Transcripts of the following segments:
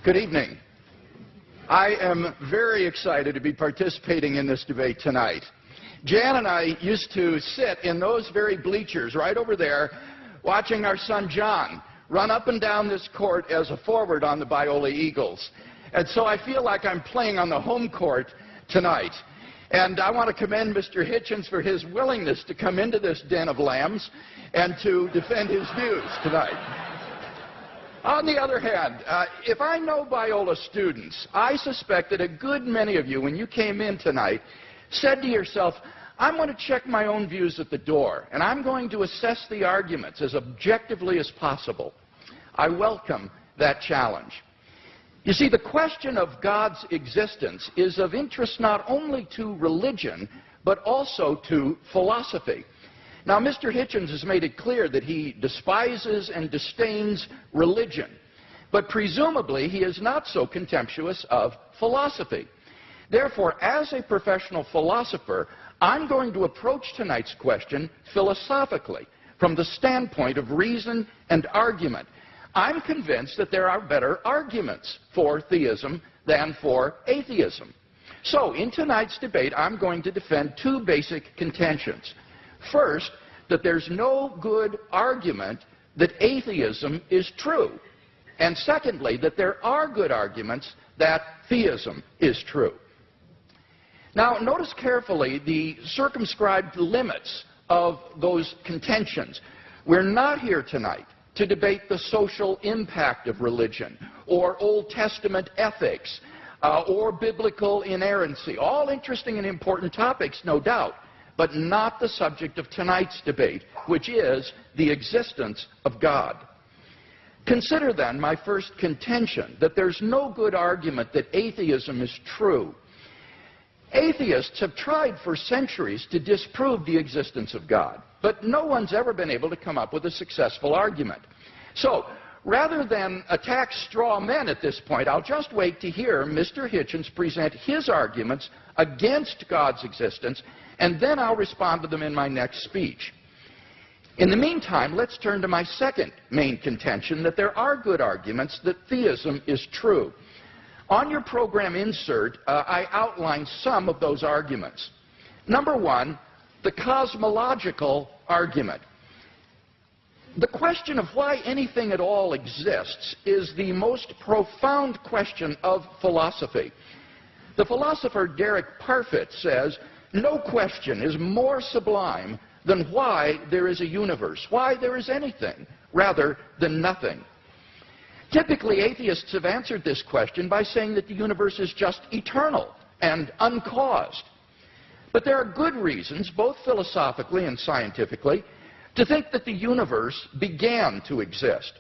Good evening. I am very excited to be participating in this debate tonight. Jan and I used to sit in those very bleachers right over there watching our son John run up and down this court as a forward on the Biola Eagles. And so I feel like I'm playing on the home court tonight. And I want to commend Mr. Hitchens for his willingness to come into this den of lambs and to defend his views tonight. On the other hand, if I know Biola students, I suspect that a good many of you, when you came in tonight, said to yourself, I'm going to check my own views at the door, and I'm going to assess the arguments as objectively as possible. I welcome that challenge. You see, the question of God's existence is of interest not only to religion, but also to philosophy. Now, Mr. Hitchens has made it clear that he despises and disdains religion, but presumably he is not so contemptuous of philosophy. Therefore, as a professional philosopher, I'm going to approach tonight's question philosophically, from the standpoint of reason and argument. I'm convinced that there are better arguments for theism than for atheism. So, in tonight's debate, I'm going to defend two basic contentions. First, that there's no good argument that atheism is true. And secondly, that there are good arguments that theism is true. Now, notice carefully the circumscribed limits of those contentions. We're not here tonight to debate the social impact of religion, or Old Testament ethics, or biblical inerrancy. All interesting and important topics, no doubt, but not the subject of tonight's debate, which is the existence of God. Consider then my first contention, that there's no good argument that atheism is true. Atheists have tried for centuries to disprove the existence of God, but no one's ever been able to come up with a successful argument. So, rather than attack straw men at this point, I'll just wait to hear Mr. Hitchens present his arguments against God's existence, and then I'll respond to them in my next speech. In the meantime, let's turn to my second main contention, that there are good arguments that theism is true. On your program insert, I outline some of those arguments. Number one, the cosmological argument. The question of why anything at all exists is the most profound question of philosophy. The philosopher Derek Parfit says, no question is more sublime than why there is a universe, why there is anything, rather than nothing. Typically, atheists have answered this question by saying that the universe is just eternal and uncaused. But there are good reasons, both philosophically and scientifically, to think that the universe began to exist.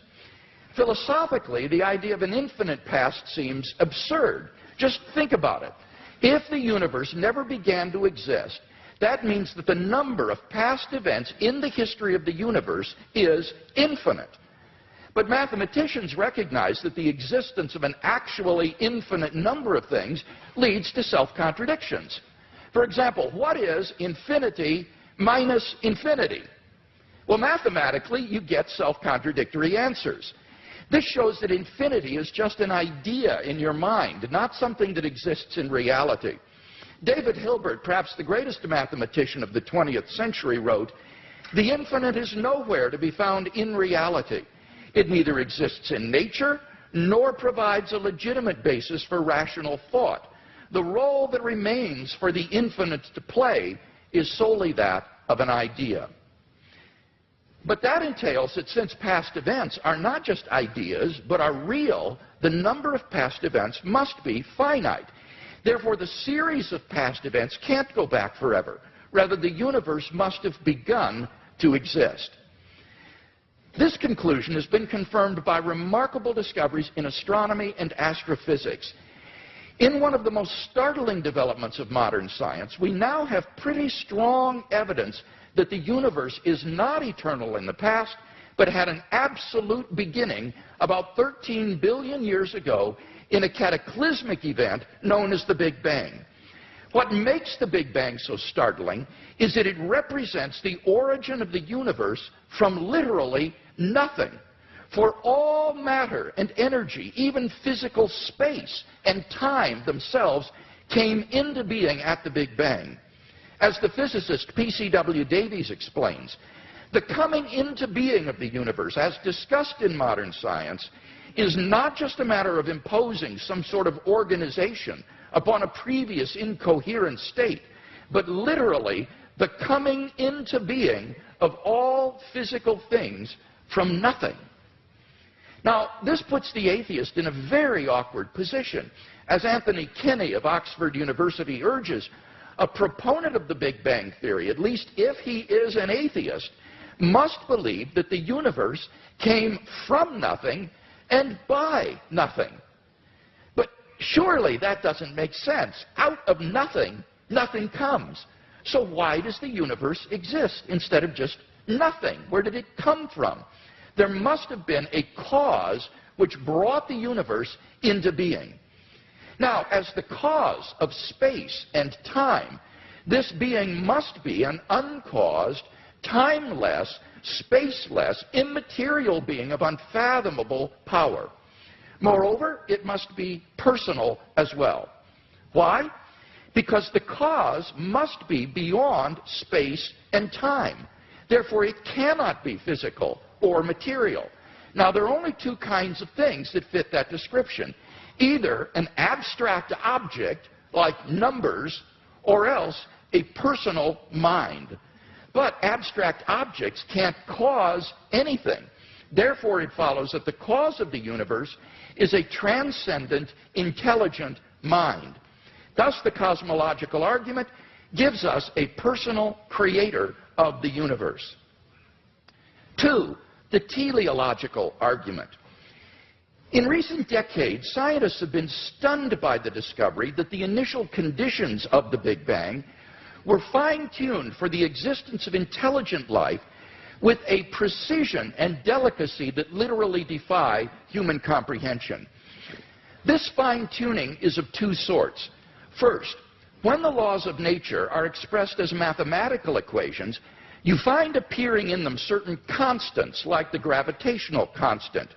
Philosophically, the idea of an infinite past seems absurd. Just think about it. If the universe never began to exist, that means that the number of past events in the history of the universe is infinite. But mathematicians recognize that the existence of an actually infinite number of things leads to self-contradictions. For example, what is infinity minus infinity? Well, mathematically, you get self-contradictory answers. This shows that infinity is just an idea in your mind, not something that exists in reality. David Hilbert, perhaps the greatest mathematician of the 20th century, wrote, "The infinite is nowhere to be found in reality. It neither exists in nature, nor provides a legitimate basis for rational thought. The role that remains for the infinite to play is solely that of an idea." But that entails that since past events are not just ideas, but are real, the number of past events must be finite. Therefore, the series of past events can't go back forever. Rather, the universe must have begun to exist. This conclusion has been confirmed by remarkable discoveries in astronomy and astrophysics. In one of the most startling developments of modern science, we now have pretty strong evidence that the universe is not eternal in the past, but had an absolute beginning about 13 billion years ago in a cataclysmic event known as the Big Bang. What makes the Big Bang so startling is that it represents the origin of the universe from literally nothing, For all matter and energy, even physical space and time themselves, came into being at the Big Bang. As the physicist P.C.W. Davies explains, the coming into being of the universe, as discussed in modern science, is not just a matter of imposing some sort of organization upon a previous incoherent state, but literally the coming into being of all physical things from nothing. Now, this puts the atheist in a very awkward position. As Anthony Kinney of Oxford University urges, a proponent of the Big Bang Theory, at least if he is an atheist, must believe that the universe came from nothing and by nothing. But surely that doesn't make sense. Out of nothing, nothing comes. So why does the universe exist instead of just nothing? Where did it come from? There must have been a cause which brought the universe into being. Now, as the cause of space and time, this being must be an uncaused, timeless, spaceless, immaterial being of unfathomable power. Moreover, it must be personal as well. Why? Because the cause must be beyond space and time. Therefore, it cannot be physical or material. Now, there are only two kinds of things that fit that description. Either an abstract object, like numbers, or else a personal mind. But abstract objects can't cause anything. Therefore, it follows that the cause of the universe is a transcendent, intelligent mind. Thus, the cosmological argument gives us a personal creator of the universe. 2, the teleological argument. In recent decades, scientists have been stunned by the discovery that the initial conditions of the Big Bang were fine-tuned for the existence of intelligent life with a precision and delicacy that literally defy human comprehension. This fine-tuning is of two sorts. First, when the laws of nature are expressed as mathematical equations, you find appearing in them certain constants, like the gravitational constant.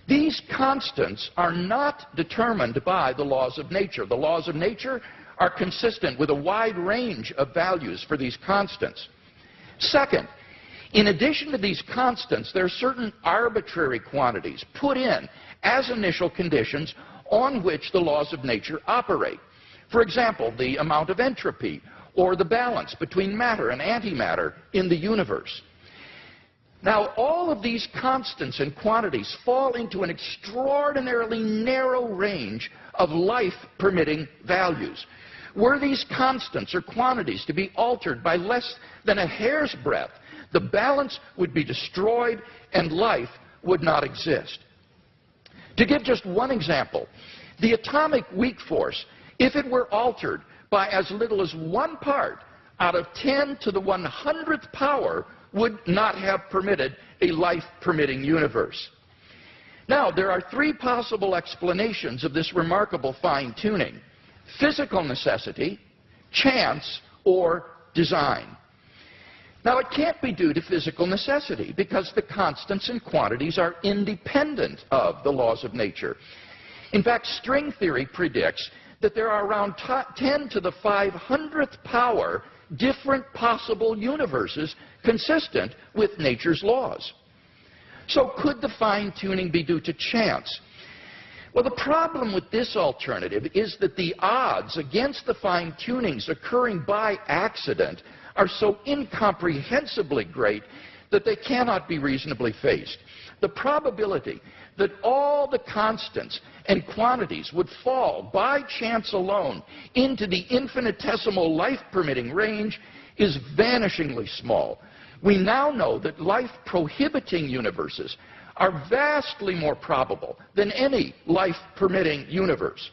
These constants are not determined by the laws of nature. The laws of nature are consistent with a wide range of values for these constants. Second, in addition to these constants, there are certain arbitrary quantities put in as initial conditions on which the laws of nature operate. For example, the amount of entropy or the balance between matter and antimatter in the universe. Now, all of these constants and quantities fall into an extraordinarily narrow range of life-permitting values. Were these constants or quantities to be altered by less than a hair's breadth, the balance would be destroyed and life would not exist. To give just one example, the atomic weak force, if it were altered by as little as 1 part out of 10 to the 100th power, would not have permitted a life-permitting universe. Now, there are 3 possible explanations of this remarkable fine-tuning: physical necessity, chance, or design. Now, it can't be due to physical necessity because the constants and quantities are independent of the laws of nature. In fact, string theory predicts that there are around 10 to the 500th power different possible universes consistent with nature's laws. So could the fine-tuning be due to chance? Well, the problem with this alternative is that the odds against the fine-tunings occurring by accident are so incomprehensibly great that they cannot be reasonably faced. The probability that all the constants and quantities would fall by chance alone into the infinitesimal life-permitting range is vanishingly small. We now know that life-prohibiting universes are vastly more probable than any life-permitting universe.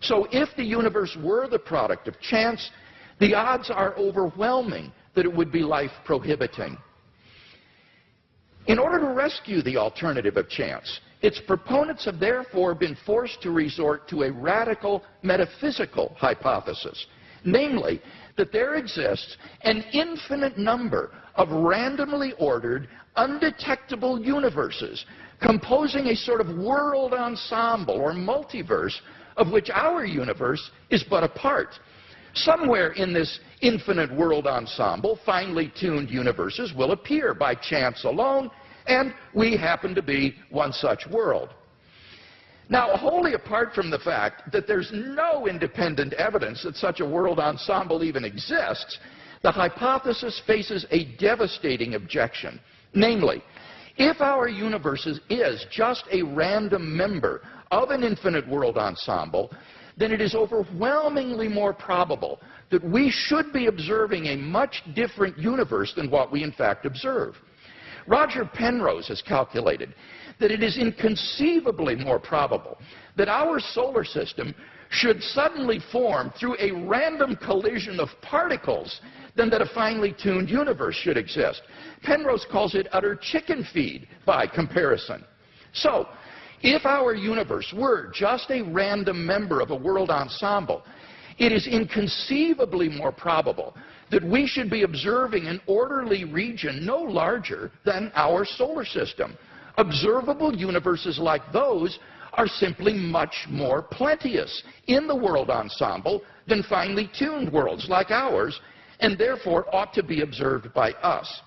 So if the universe were the product of chance, the odds are overwhelming that it would be life-prohibiting. In order to rescue the alternative of chance, its proponents have therefore been forced to resort to a radical metaphysical hypothesis, namely that there exists an infinite number of randomly ordered, undetectable universes composing a sort of world ensemble or multiverse of which our universe is but a part. Somewhere in this infinite world ensemble, finely tuned universes will appear by chance alone, and we happen to be one such world. Now, wholly apart from the fact that there's no independent evidence that such a world ensemble even exists, the hypothesis faces a devastating objection. Namely, if our universe is just a random member of an infinite world ensemble, then it is overwhelmingly more probable that we should be observing a much different universe than what we in fact observe. Roger Penrose has calculated that it is inconceivably more probable that our solar system should suddenly form through a random collision of particles than that a finely tuned universe should exist. Penrose calls it utter chicken feed by comparison. So, if our universe were just a random member of a world ensemble, it is inconceivably more probable that we should be observing an orderly region no larger than our solar system. Observable universes like those are simply much more plenteous in the world ensemble than finely tuned worlds like ours, and therefore ought to be observed by us.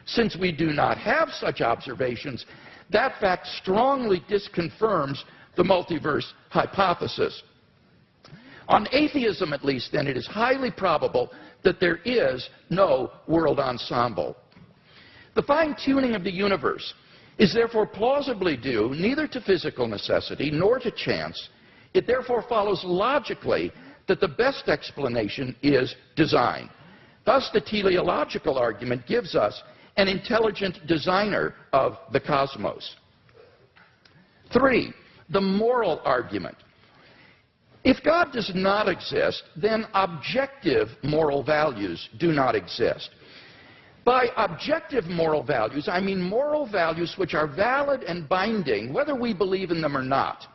Since we do not have such observations, that fact strongly disconfirms the multiverse hypothesis. On atheism, at least, then, it is highly probable that there is no world ensemble. The fine-tuning of the universe is therefore plausibly due neither to physical necessity nor to chance. It therefore follows logically that the best explanation is design. Thus, the teleological argument gives us an intelligent designer of the cosmos. 3, the moral argument. If God does not exist, then objective moral values do not exist. By objective moral values, I mean moral values which are valid and binding, whether we believe in them or not.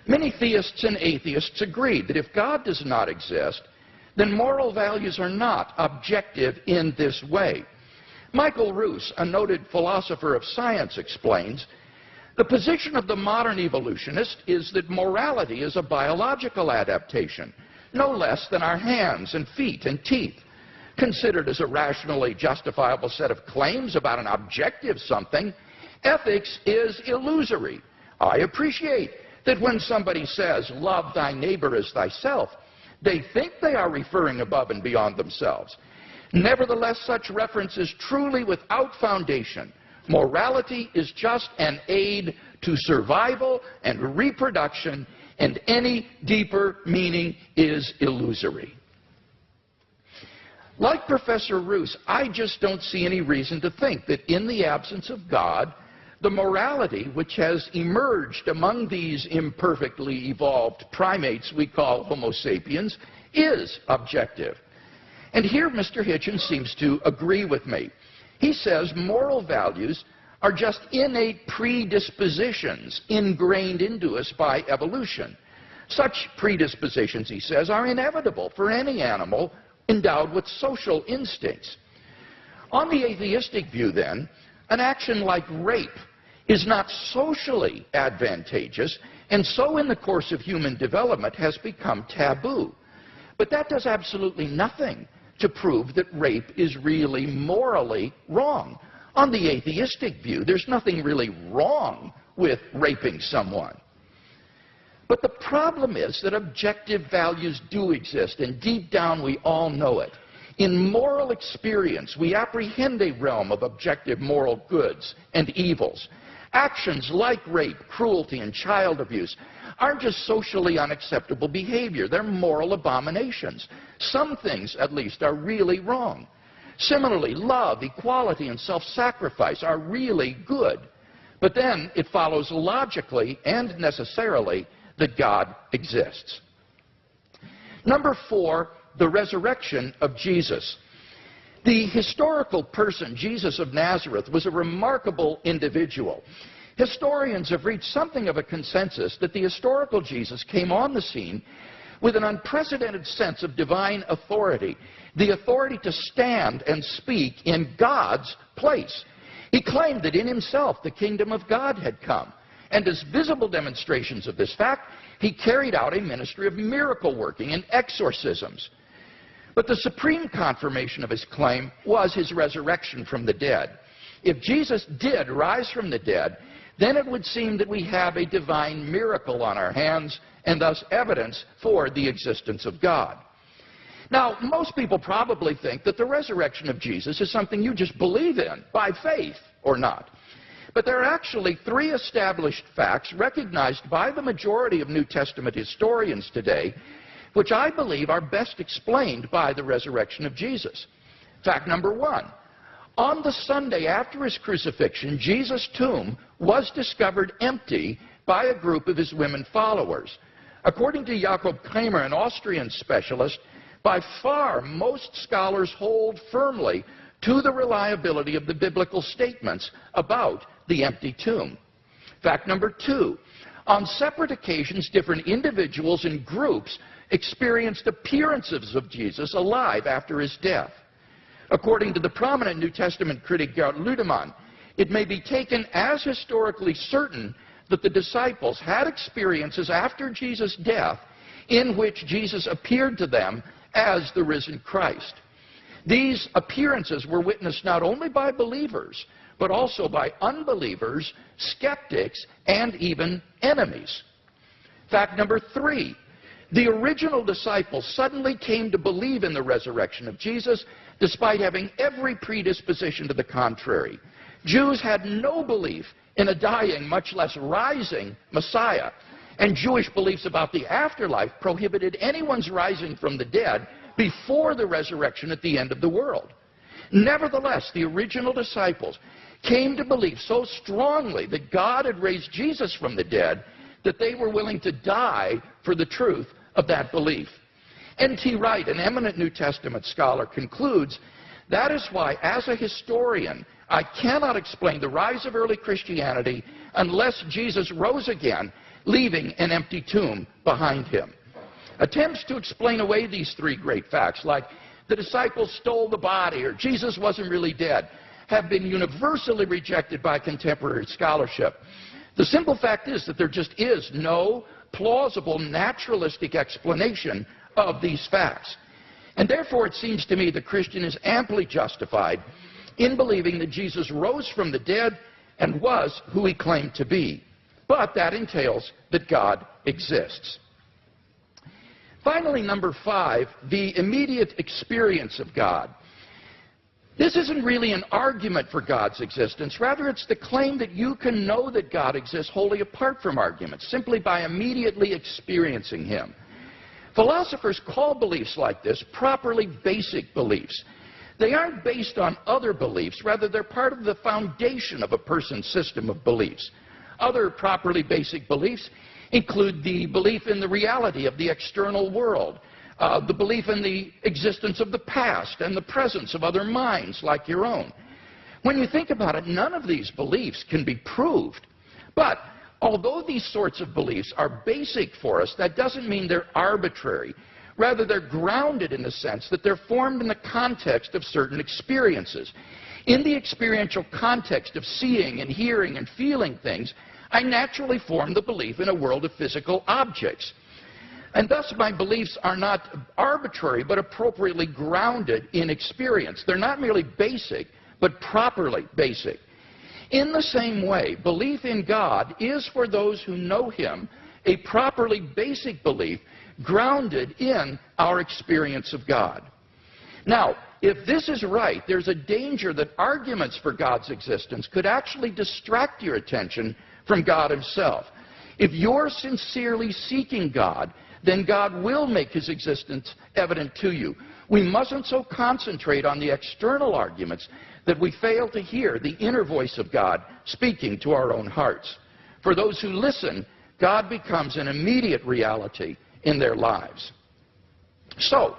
Many theists and atheists agree that if God does not exist, then moral values are not objective in this way. Michael Ruse, a noted philosopher of science, explains, the position of the modern evolutionist is that morality is a biological adaptation, no less than our hands and feet and teeth. Considered as a rationally justifiable set of claims about an objective something, ethics is illusory. I appreciate that when somebody says, love thy neighbor as thyself, they think they are referring above and beyond themselves. Nevertheless, such reference is truly without foundation. Morality is just an aid to survival and reproduction, and any deeper meaning is illusory. Like Professor Ruse, I just don't see any reason to think that in the absence of God, the morality which has emerged among these imperfectly evolved primates we call Homo sapiens is objective. And here Mr. Hitchens seems to agree with me. He says moral values are just innate predispositions ingrained into us by evolution. Such predispositions, he says, are inevitable for any animal endowed with social instincts. On the atheistic view, then, an action like rape is not socially advantageous, and so in the course of human development has become taboo. But that does absolutely nothing to prove that rape is really morally wrong. On the atheistic view, there's nothing really wrong with raping someone. But the problem is that objective values do exist, and deep down we all know it. In moral experience, we apprehend a realm of objective moral goods and evils. Actions like rape, cruelty, and child abuse aren't just socially unacceptable behavior. They're moral abominations. Some things, at least, are really wrong. Similarly, love, equality, and self-sacrifice are really good. But then it follows logically and necessarily that God exists. Number 4, the resurrection of Jesus. The historical person, Jesus of Nazareth, was a remarkable individual. Historians have reached something of a consensus that the historical Jesus came on the scene with an unprecedented sense of divine authority, the authority to stand and speak in God's place. He claimed that in himself the kingdom of God had come. And as visible demonstrations of this fact, he carried out a ministry of miracle working and exorcisms. But the supreme confirmation of his claim was his resurrection from the dead. If Jesus did rise from the dead, then it would seem that we have a divine miracle on our hands, and thus evidence for the existence of God. Now, most people probably think that the resurrection of Jesus is something you just believe in, by faith or not. But there are actually three established facts recognized by the majority of New Testament historians today, which I believe are best explained by the resurrection of Jesus. Fact number one, on the Sunday after his crucifixion, Jesus' tomb was discovered empty by a group of his women followers. According to Jakob Kramer, an Austrian specialist, by far most scholars hold firmly to the reliability of the biblical statements about the empty tomb. Fact number two, on separate occasions, different individuals and groups experienced appearances of Jesus alive after his death. According to the prominent New Testament critic Gerd Ludemann, it may be taken as historically certain that the disciples had experiences after Jesus' death in which Jesus appeared to them as the risen Christ. These appearances were witnessed not only by believers, but also by unbelievers, skeptics, and even enemies. Fact number three, the original disciples suddenly came to believe in the resurrection of Jesus despite having every predisposition to the contrary. Jews had no belief in a dying, much less rising, Messiah. And Jewish beliefs about the afterlife prohibited anyone's rising from the dead before the resurrection at the end of the world. Nevertheless, the original disciples came to believe so strongly that God had raised Jesus from the dead that they were willing to die for the truth of that belief. N.T. Wright, an eminent New Testament scholar, concludes, that is why, as a historian, I cannot explain the rise of early Christianity unless Jesus rose again, leaving an empty tomb behind him. Attempts to explain away these three great facts, like the disciples stole the body or Jesus wasn't really dead, have been universally rejected by contemporary scholarship. The simple fact is that there just is no plausible naturalistic explanation of these facts. And therefore it seems to me the Christian is amply justified in believing that Jesus rose from the dead and was who he claimed to be. But that entails that God exists. Finally, number five, the immediate experience of God. This isn't really an argument for God's existence. Rather, it's the claim that you can know that God exists wholly apart from arguments, simply by immediately experiencing him. Philosophers call beliefs like this properly basic beliefs. They aren't based on other beliefs. Rather, they're part of the foundation of a person's system of beliefs. Other properly basic beliefs include the belief in the reality of the external world, the belief in the existence of the past and the presence of other minds like your own. When you think about it, none of these beliefs can be proved. But although these sorts of beliefs are basic for us, that doesn't mean they're arbitrary. Rather, they're grounded in the sense that they're formed in the context of certain experiences. In the experiential context of seeing and hearing and feeling things, I naturally form the belief in a world of physical objects. And thus my beliefs are not arbitrary, but appropriately grounded in experience. They're not merely basic, but properly basic. In the same way, belief in God is, for those who know him, a properly basic belief grounded in our experience of God. Now, if this is right, there's a danger that arguments for God's existence could actually distract your attention from God himself. If you're sincerely seeking God, then God will make his existence evident to you. We mustn't so concentrate on the external arguments that we fail to hear the inner voice of God speaking to our own hearts. For those who listen, God becomes an immediate reality in their lives. So,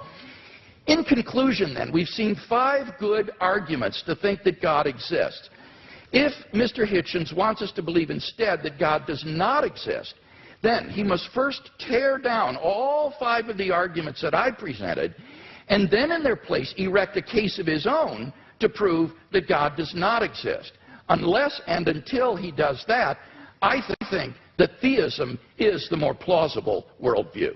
in conclusion then, we've seen 5 good arguments to think that God exists. If Mr. Hitchens wants us to believe instead that God does not exist, then he must first tear down all 5 of the arguments that I presented, and then in their place erect a case of his own to prove that God does not exist. Unless and until he does that, I think that theism is the more plausible worldview.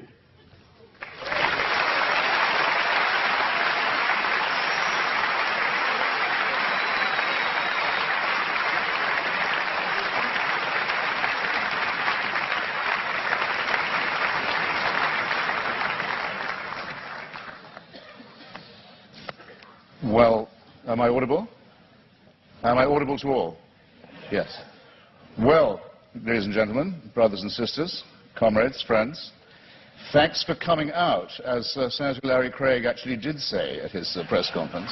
Well, am I audible? Am I audible to all? Yes. Well, ladies and gentlemen, brothers and sisters, comrades, friends, thanks for coming out, as Senator Larry Craig actually did say at his press conference.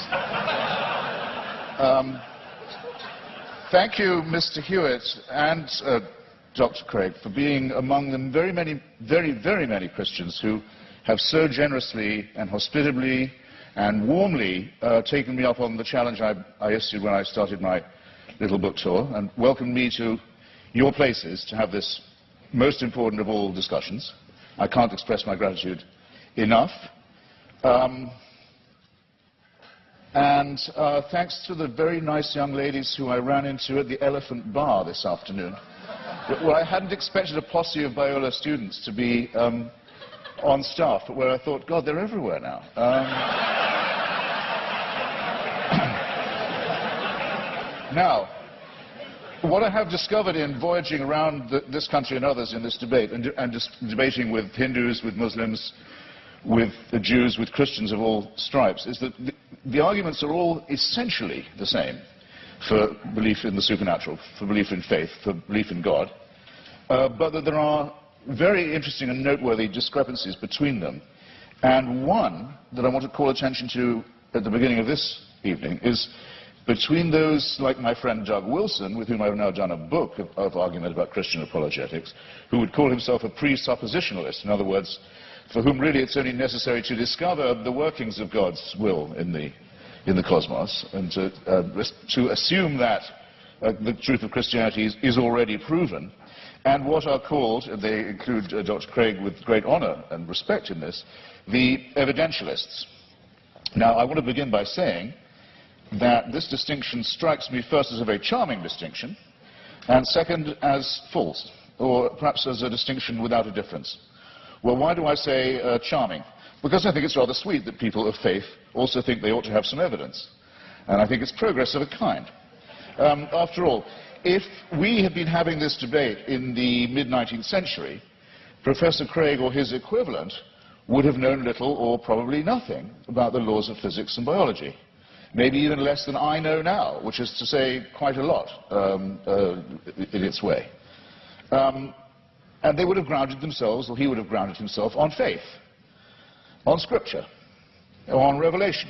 Thank you, Mr. Hewitt and Dr. Craig, for being among the very many Christians who have so generously and hospitably and warmly taken me up on the challenge I issued when I started my little book tour, and welcomed me to your places to have this most important of all discussions. I can't express my gratitude enough. And thanks to the very nice young ladies who I ran into at the Elephant Bar this afternoon. Well, I hadn't expected a posse of Biola students to be on staff, but where I thought, God, they're everywhere now. Now, what I have discovered in voyaging around this country and others in this debate, and just debating with Hindus, with Muslims, with the Jews, with Christians of all stripes, is that the arguments are all essentially the same for belief in the supernatural, for belief in faith, for belief in God, but that there are very interesting and noteworthy discrepancies between them. And one that I want to call attention to at the beginning of this evening is between those like my friend Doug Wilson, with whom I've now done a book of argument about Christian apologetics, who would call himself a presuppositionalist, in other words, for whom really it's only necessary to discover the workings of God's will in the cosmos, and to assume that the truth of Christianity is already proven, and what are called, and they include Dr. Craig with great honor and respect in this, the evidentialists. Now, I want to begin by saying that this distinction strikes me first as a very charming distinction, and second as false, or perhaps as a distinction without a difference. Well, why do I say charming? Because I think it's rather sweet that people of faith also think they ought to have some evidence. And I think it's progress of a kind. After all, if we had been having this debate in the mid-19th century, Professor Craig or his equivalent would have known little or probably nothing about the laws of physics and biology. Maybe even less than I know now, which is to say quite a lot in its way. And they would have grounded themselves, or he would have grounded himself, on faith, on Scripture, on revelation,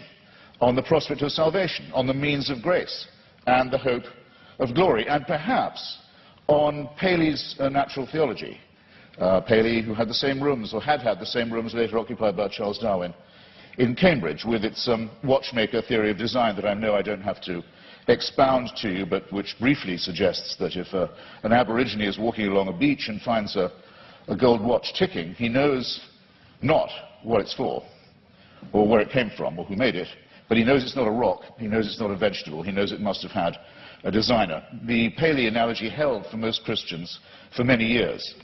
on the prospect of salvation, on the means of grace, and the hope of glory, and perhaps on Paley's natural theology. Paley, who had the same rooms, or had the same rooms later occupied by Charles Darwin, in Cambridge, with its watchmaker theory of design that I know I don't have to expound to you, but which briefly suggests that if an Aborigine is walking along a beach and finds a gold watch ticking, he knows not what it's for, or where it came from, or who made it, but he knows it's not a rock, he knows it's not a vegetable, he knows it must have had a designer. The Paley analogy held for most Christians for many years,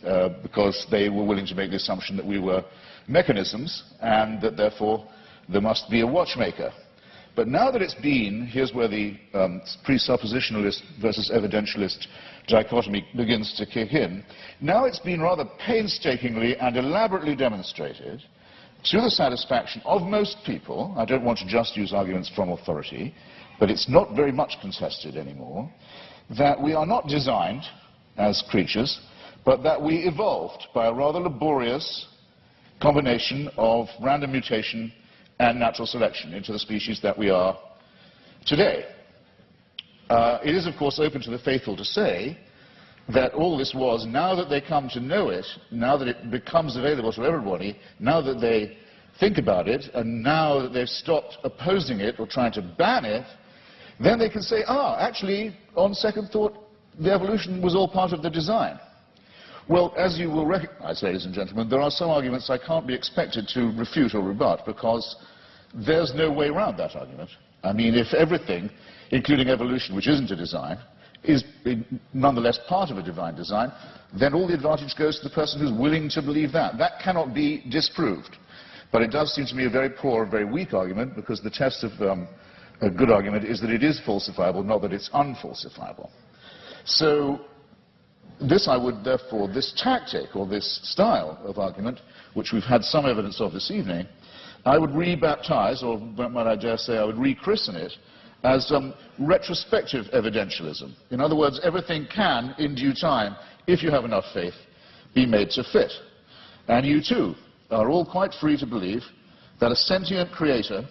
because they were willing to make the assumption that we were mechanisms, and that therefore there must be a watchmaker. But now that it's been, here's where the presuppositionalist versus evidentialist dichotomy begins to kick in. Now it's been rather painstakingly and elaborately demonstrated, to the satisfaction of most people, I don't want to just use arguments from authority, but it's not very much contested anymore, that we are not designed as creatures, but that we evolved by a rather laborious combination of random mutation and natural selection into the species that we are today. It is, of course, open to the faithful to say that all this was, now that they come to know it, now that it becomes available to everybody, now that they think about it, and now that they've stopped opposing it or trying to ban it, then they can say, actually, on second thought, the evolution was all part of the design. Well, as you will recognize, ladies and gentlemen, there are some arguments I can't be expected to refute or rebut because there's no way around that argument. I mean, if everything, including evolution, which isn't a design, is nonetheless part of a divine design, then all the advantage goes to the person who's willing to believe that. That cannot be disproved. But it does seem to me a very poor, very weak argument, because the test of a good argument is that it is falsifiable, not that it's unfalsifiable. So this I would therefore, this tactic or this style of argument, which we've had some evidence of this evening, I would rebaptize, or might I dare say I would rechristen it, as retrospective evidentialism. In other words, everything can, in due time, if you have enough faith, be made to fit. And you too are all quite free to believe that a sentient creator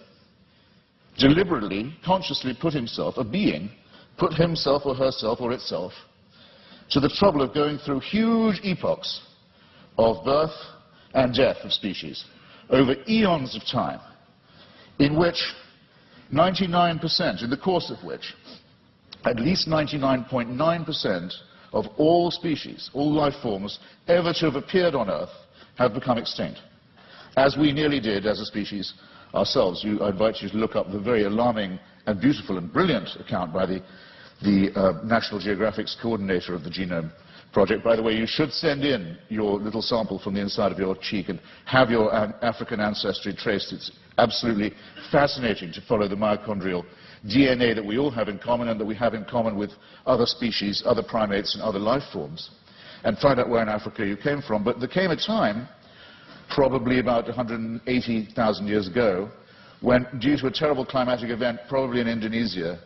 deliberately, consciously put himself, a being, put himself or herself or itself to the trouble of going through huge epochs of birth and death of species over eons of time, in which 99%, in the course of which at least 99.9% of all species, all life forms ever to have appeared on Earth have become extinct, as we nearly did as a species ourselves. I invite you to look up the very alarming and beautiful and brilliant account by the National Geographic's coordinator of the Genome Project. By the way, you should send in your little sample from the inside of your cheek and have your African ancestry traced. It's absolutely fascinating to follow the mitochondrial DNA that we all have in common and that we have in common with other species, other primates and other life forms, and find out where in Africa you came from. But there came a time, probably about 180,000 years ago, when, due to a terrible climatic event, probably in Indonesia,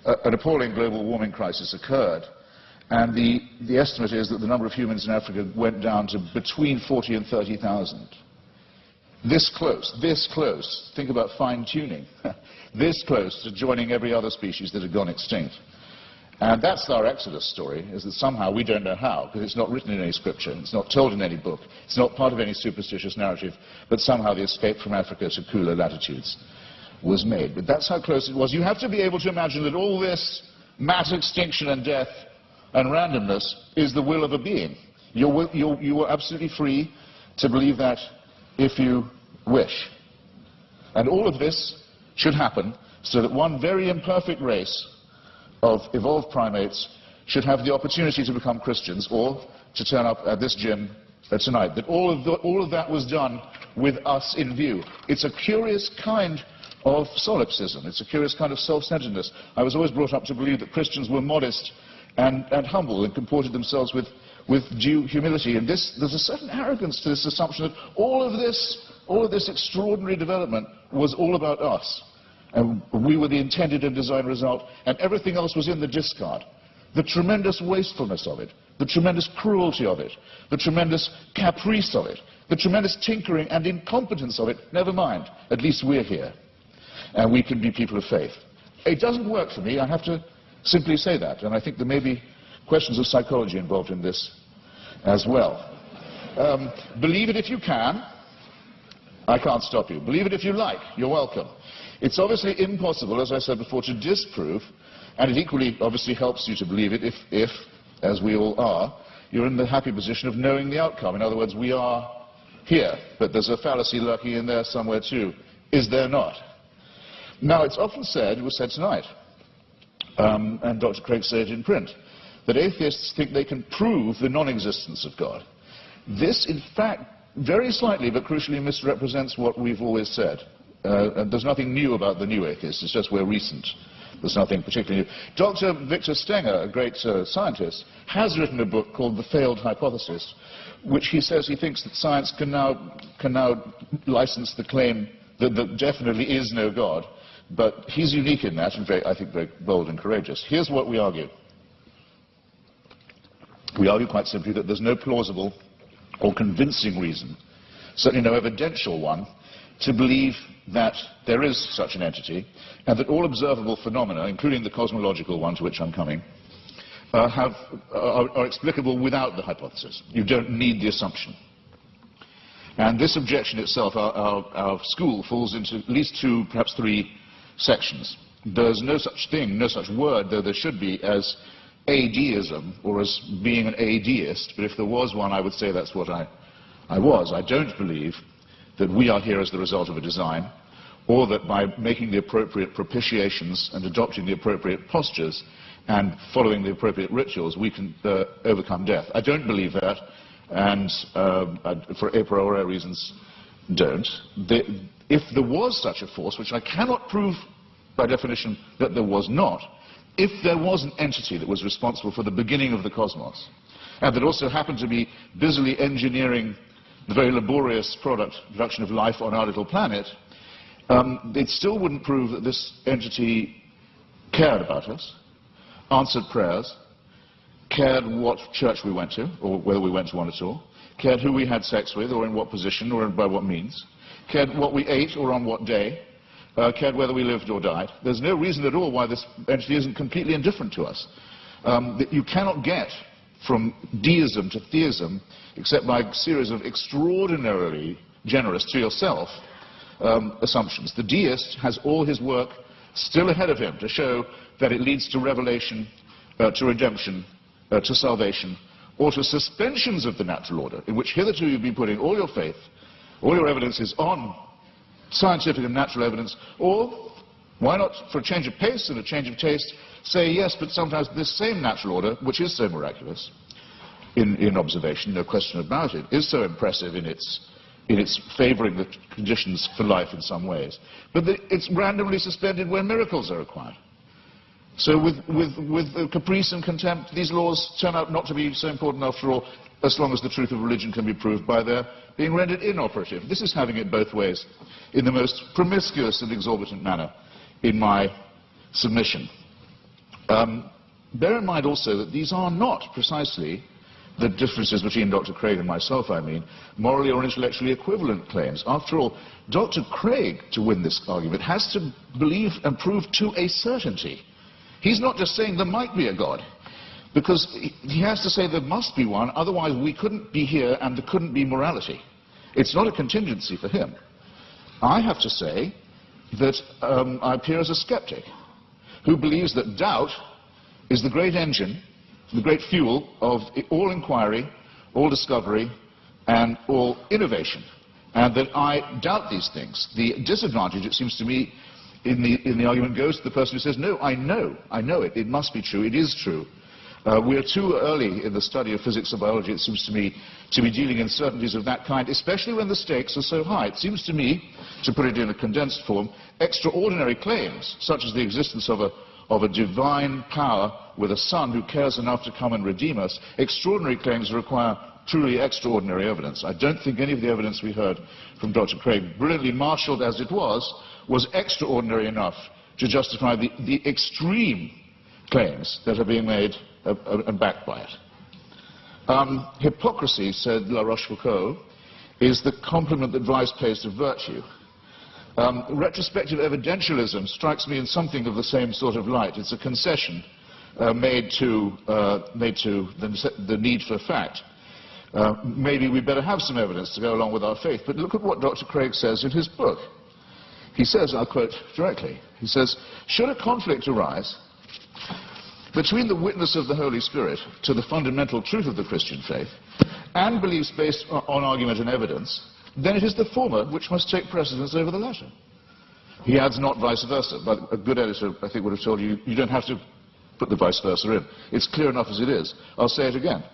an appalling global warming crisis occurred. And the estimate is that the number of humans in Africa went down to between 40 and 30,000. This close, think about fine-tuning, this close to joining every other species that had gone extinct. And that's our Exodus story, is that somehow, we don't know how, because it's not written in any scripture, it's not told in any book, it's not part of any superstitious narrative, but somehow the escape from Africa to cooler latitudes was made. But that's how close it was. You have to be able to imagine that all this mass extinction and death and randomness is the will of a being. You are absolutely free to believe that if you wish. And all of this should happen so that one very imperfect race of evolved primates should have the opportunity to become Christians or to turn up at this gym tonight. That all of that was done with us in view. It's a curious kind of solipsism. It's a curious kind of self-centeredness. I was always brought up to believe that Christians were modest and humble and comported themselves with due humility. And there's a certain arrogance to this assumption that all of this extraordinary development was all about us. And we were the intended and designed result, and everything else was in the discard. The tremendous wastefulness of it, the tremendous cruelty of it, the tremendous caprice of it, the tremendous tinkering and incompetence of it, never mind. At least we're here, and we can be people of faith. It doesn't work for me, I have to simply say that, and I think there may be questions of psychology involved in this as well. Believe it if you can. I can't stop you. Believe it if you like. You're welcome. It's obviously impossible, as I said before, to disprove, and it equally obviously helps you to believe it if, as we all are, you're in the happy position of knowing the outcome. In other words, we are here, but there's a fallacy lurking in there somewhere too. Is there not? Now, it's often said, it was said tonight, and Dr. Craig said it in print, that atheists think they can prove the non-existence of God. This, in fact, very slightly but crucially misrepresents what we've always said. And there's nothing new about the new atheists, it's just we're recent. There's nothing particularly new. Dr. Victor Stenger, a great scientist, has written a book called The Failed Hypothesis, which he says he thinks that science can now license the claim that there definitely is no God. But he's unique in that, and I think very bold and courageous. Here's what we argue. We argue quite simply that there's no plausible or convincing reason, certainly no evidential one, to believe that there is such an entity, and that all observable phenomena, including the cosmological one to which I'm coming, are explicable without the hypothesis. You don't need the assumption. And this objection itself, our school falls into at least two, perhaps three sections. There's no such thing, no such word, though there should be, as atheism, or as being an atheist, but if there was one, I would say that's what I was. I don't believe that we are here as the result of a design, or that by making the appropriate propitiations and adopting the appropriate postures and following the appropriate rituals, we can overcome death. I don't believe that, and for a priori reasons, don't. If there was such a force, which I cannot prove by definition that there was not, if there was an entity that was responsible for the beginning of the cosmos, and that also happened to be busily engineering the very laborious production of life on our little planet, it still wouldn't prove that this entity cared about us, answered prayers, cared what church we went to, or whether we went to one at all, cared who we had sex with, or in what position, or by what means, cared what we ate, or on what day, cared whether we lived or died. There's no reason at all why this entity isn't completely indifferent to us. That you cannot get from deism to theism except by a series of extraordinarily generous to yourself assumptions. The deist has all his work still ahead of him to show that it leads to revelation, to redemption, to salvation, or to suspensions of the natural order, in which hitherto you've been putting all your faith, all your evidences on scientific and natural evidence, or, why not, for a change of pace and a change of taste, say yes, but sometimes this same natural order, which is so miraculous in observation, no question about it, is so impressive in its favoring the conditions for life in some ways, but it's randomly suspended when miracles are required. So with caprice and contempt, these laws turn out not to be so important after all, as long as the truth of religion can be proved by their being rendered inoperative. This is having it both ways in the most promiscuous and exorbitant manner in my submission. Bear in mind also that these are not precisely the differences between Dr. Craig and myself, I mean, morally or intellectually equivalent claims. After all, Dr. Craig, to win this argument, has to believe and prove to a certainty. He's not just saying there might be a God, because he has to say there must be one, otherwise we couldn't be here and there couldn't be morality. It's not a contingency for him. I have to say that I appear as a skeptic who believes that doubt is the great engine, the great fuel of all inquiry, all discovery, and all innovation, and that I doubt these things. The disadvantage, it seems to me, in the argument goes to the person who says, no, I know it, it must be true, it is true. We are too early in the study of physics or biology, it seems to me, to be dealing in certainties of that kind, especially when the stakes are so high. It seems to me, to put it in a condensed form, extraordinary claims, such as the existence of a divine power with a son who cares enough to come and redeem us, extraordinary claims require truly extraordinary evidence. I don't think any of the evidence we heard from Dr. Craig, brilliantly marshalled as it was extraordinary enough to justify the extreme claims that are being made and backed by it. Hypocrisy, said La Rochefoucauld, is the compliment that vice pays to virtue. Retrospective evidentialism strikes me in something of the same sort of light. It's a concession made to the need for fact. Maybe we better have some evidence to go along with our faith, but look at what Dr. Craig says in his book. He says, I'll quote directly, he says, should a conflict arise between the witness of the Holy Spirit to the fundamental truth of the Christian faith and beliefs based on argument and evidence, then it is the former which must take precedence over the latter. He adds not vice versa, but a good editor, I think, would have told you, you don't have to put the vice versa in. It's clear enough as it is. I'll say it again.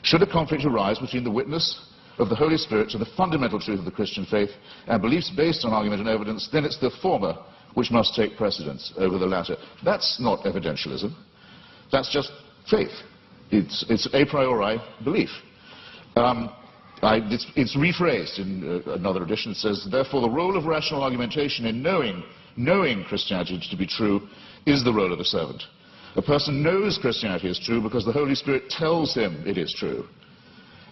Should a conflict arise between the witness of the Holy Spirit to the fundamental truth of the Christian faith and beliefs based on argument and evidence, then it's the former which must take precedence over the latter. That's not evidentialism. That's just faith. It's a priori belief. It's rephrased in another edition. It says, therefore, the role of rational argumentation in knowing Christianity to be true is the role of the servant. A person knows Christianity is true because the Holy Spirit tells him it is true.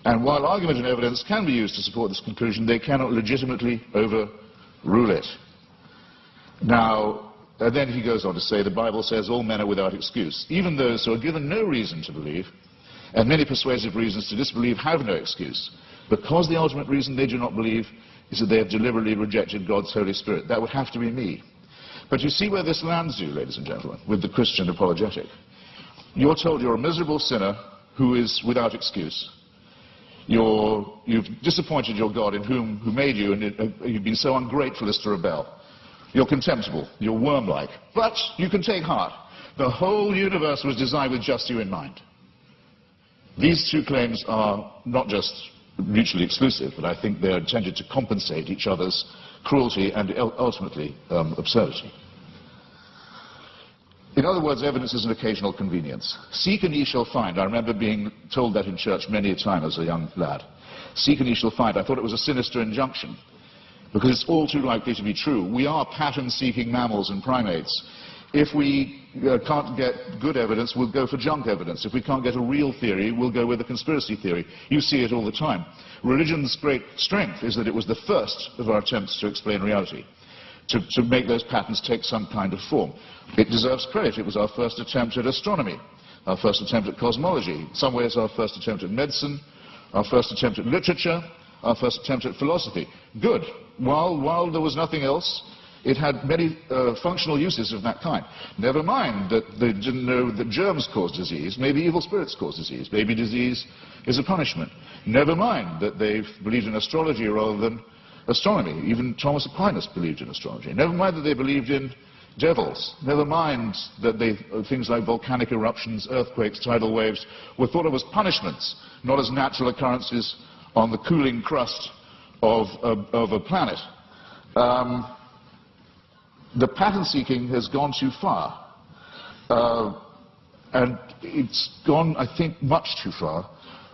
And while argument and evidence can be used to support this conclusion, they cannot legitimately overrule it. Now, and then he goes on to say, the Bible says all men are without excuse. Even those who are given no reason to believe, and many persuasive reasons to disbelieve, have no excuse. Because the ultimate reason they do not believe is that they have deliberately rejected God's Holy Spirit. That would have to be me. But you see where this lands you, ladies and gentlemen, with the Christian apologetic. You're told you're a miserable sinner who is without excuse. You've disappointed your God who made you, and you've been so ungrateful as to rebel. You're contemptible. You're worm-like. But you can take heart. The whole universe was designed with just you in mind. These two claims are not just mutually exclusive, but I think they're intended to compensate each other's cruelty and ultimately absurdity. In other words, evidence is an occasional convenience. Seek and ye shall find. I remember being told that in church many a time as a young lad. Seek and ye shall find. I thought it was a sinister injunction, because it's all too likely to be true. We are pattern-seeking mammals and primates. If we can't get good evidence, we'll go for junk evidence. If we can't get a real theory, we'll go with a conspiracy theory. You see it all the time. Religion's great strength is that it was the first of our attempts to explain reality, to make those patterns take some kind of form. It deserves credit. It was our first attempt at astronomy, our first attempt at cosmology, in some ways our first attempt at medicine, our first attempt at literature, our first attempt at philosophy. Good. While there was nothing else, it had many functional uses of that kind. Never mind that they didn't know that germs cause disease. Maybe evil spirits cause disease. Maybe disease is a punishment. Never mind that they believed in astrology rather than astronomy. Even Thomas Aquinas believed in astrology. Never mind that they believed in devils. Never mind that things like volcanic eruptions, earthquakes, tidal waves were thought of as punishments, not as natural occurrences on the cooling crust of a planet. The pattern seeking has gone too far. And it's gone, I think, much too far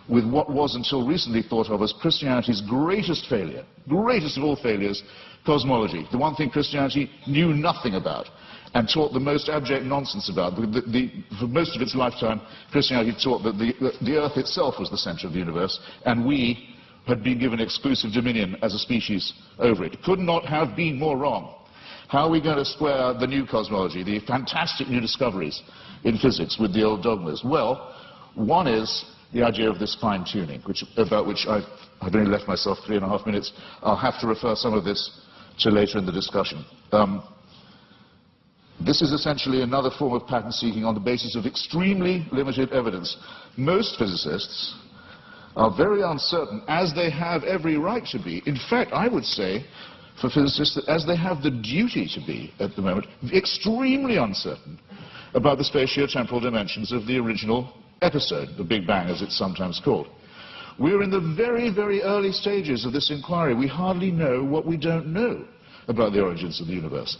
with what was until recently thought of as Christianity's greatest failure, greatest of all failures, cosmology. The one thing Christianity knew nothing about and taught the most abject nonsense about. For most of its lifetime, Christianity taught that the earth itself was the center of the universe, and we had been given exclusive dominion as a species over it. Could not have been more wrong. How are we going to square the new cosmology, the fantastic new discoveries in physics, with the old dogmas? Well, one is the idea of this fine-tuning, about which I've only left myself 3.5 minutes. I'll have to refer some of this to later in the discussion. This is essentially another form of pattern seeking on the basis of extremely limited evidence. Most physicists are very uncertain, as they have every right to be. In fact, I would say, for physicists, that as they have the duty to be at the moment, extremely uncertain about the spatio-temporal dimensions of the original episode, the Big Bang as it's sometimes called. We're in the very, very early stages of this inquiry. We hardly know what we don't know about the origins of the universe.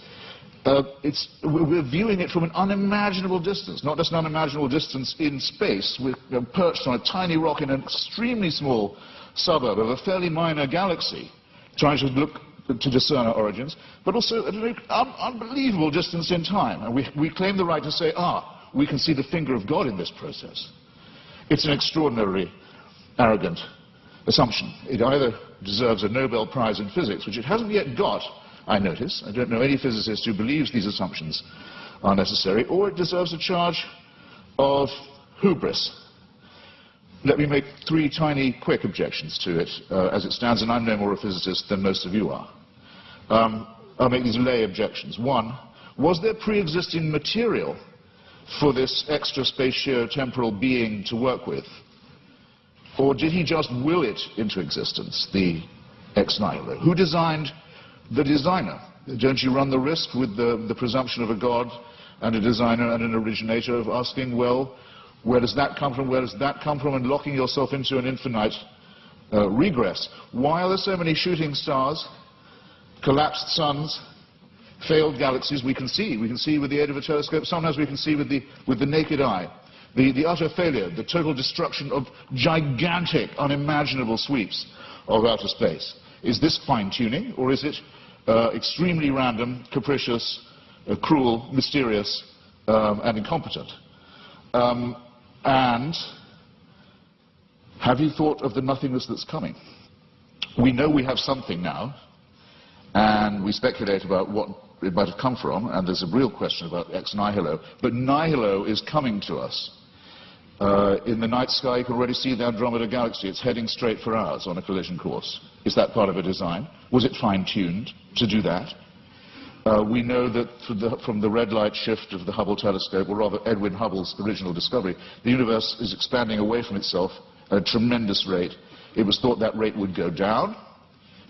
We're viewing it from an unimaginable distance, not just an unimaginable distance in space. We're perched on a tiny rock in an extremely small suburb of a fairly minor galaxy, trying to look to discern our origins, but also at an unbelievable distance in time. And we claim the right to say, we can see the finger of God in this process. It's an extraordinarily arrogant assumption. It either deserves a Nobel Prize in physics, which it hasn't yet got, I notice. I don't know any physicist who believes these assumptions are necessary, or it deserves a charge of hubris. Let me make 3 tiny, quick objections to it as it stands, and I'm no more a physicist than most of you are. I'll make these lay objections. 1, was there pre-existing material for this extra spatio-temporal being to work with? Or did he just will it into existence, the ex nihilo? Who designed the designer? Don't you run the risk with the presumption of a God and a designer and an originator of asking, well, where does that come from, where does that come from, and locking yourself into an infinite regress? Why are there so many shooting stars, collapsed suns, failed galaxies we can see? We can see with the aid of a telescope. Sometimes we can see with the naked eye. The utter failure, the total destruction of gigantic, unimaginable sweeps of outer space. Is this fine-tuning, or is it extremely random, capricious, cruel, mysterious, and incompetent? And have you thought of the nothingness that's coming? We know we have something now, and we speculate about what it might have come from, and there's a real question about ex nihilo, but nihilo is coming to us. In the night sky, you can already see the Andromeda galaxy. It's heading straight for ours on a collision course. Is that part of a design? Was it fine-tuned to do that? We know that from the red light shift of the Hubble telescope, or rather Edwin Hubble's original discovery, the universe is expanding away from itself at a tremendous rate. It was thought that rate would go down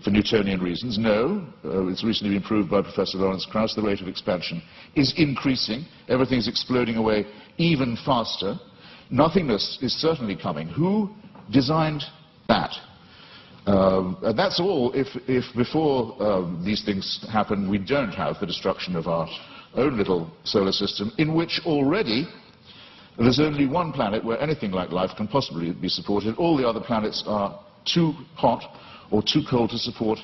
for Newtonian reasons. No, it's recently been proved by Professor Lawrence Krauss the rate of expansion is increasing. Everything's exploding away even faster. Nothingness is certainly coming. Who designed that? And that's all if before these things happen we don't have the destruction of our own little solar system, in which already there's only one planet where anything like life can possibly be supported. All the other planets are too hot or too cold to support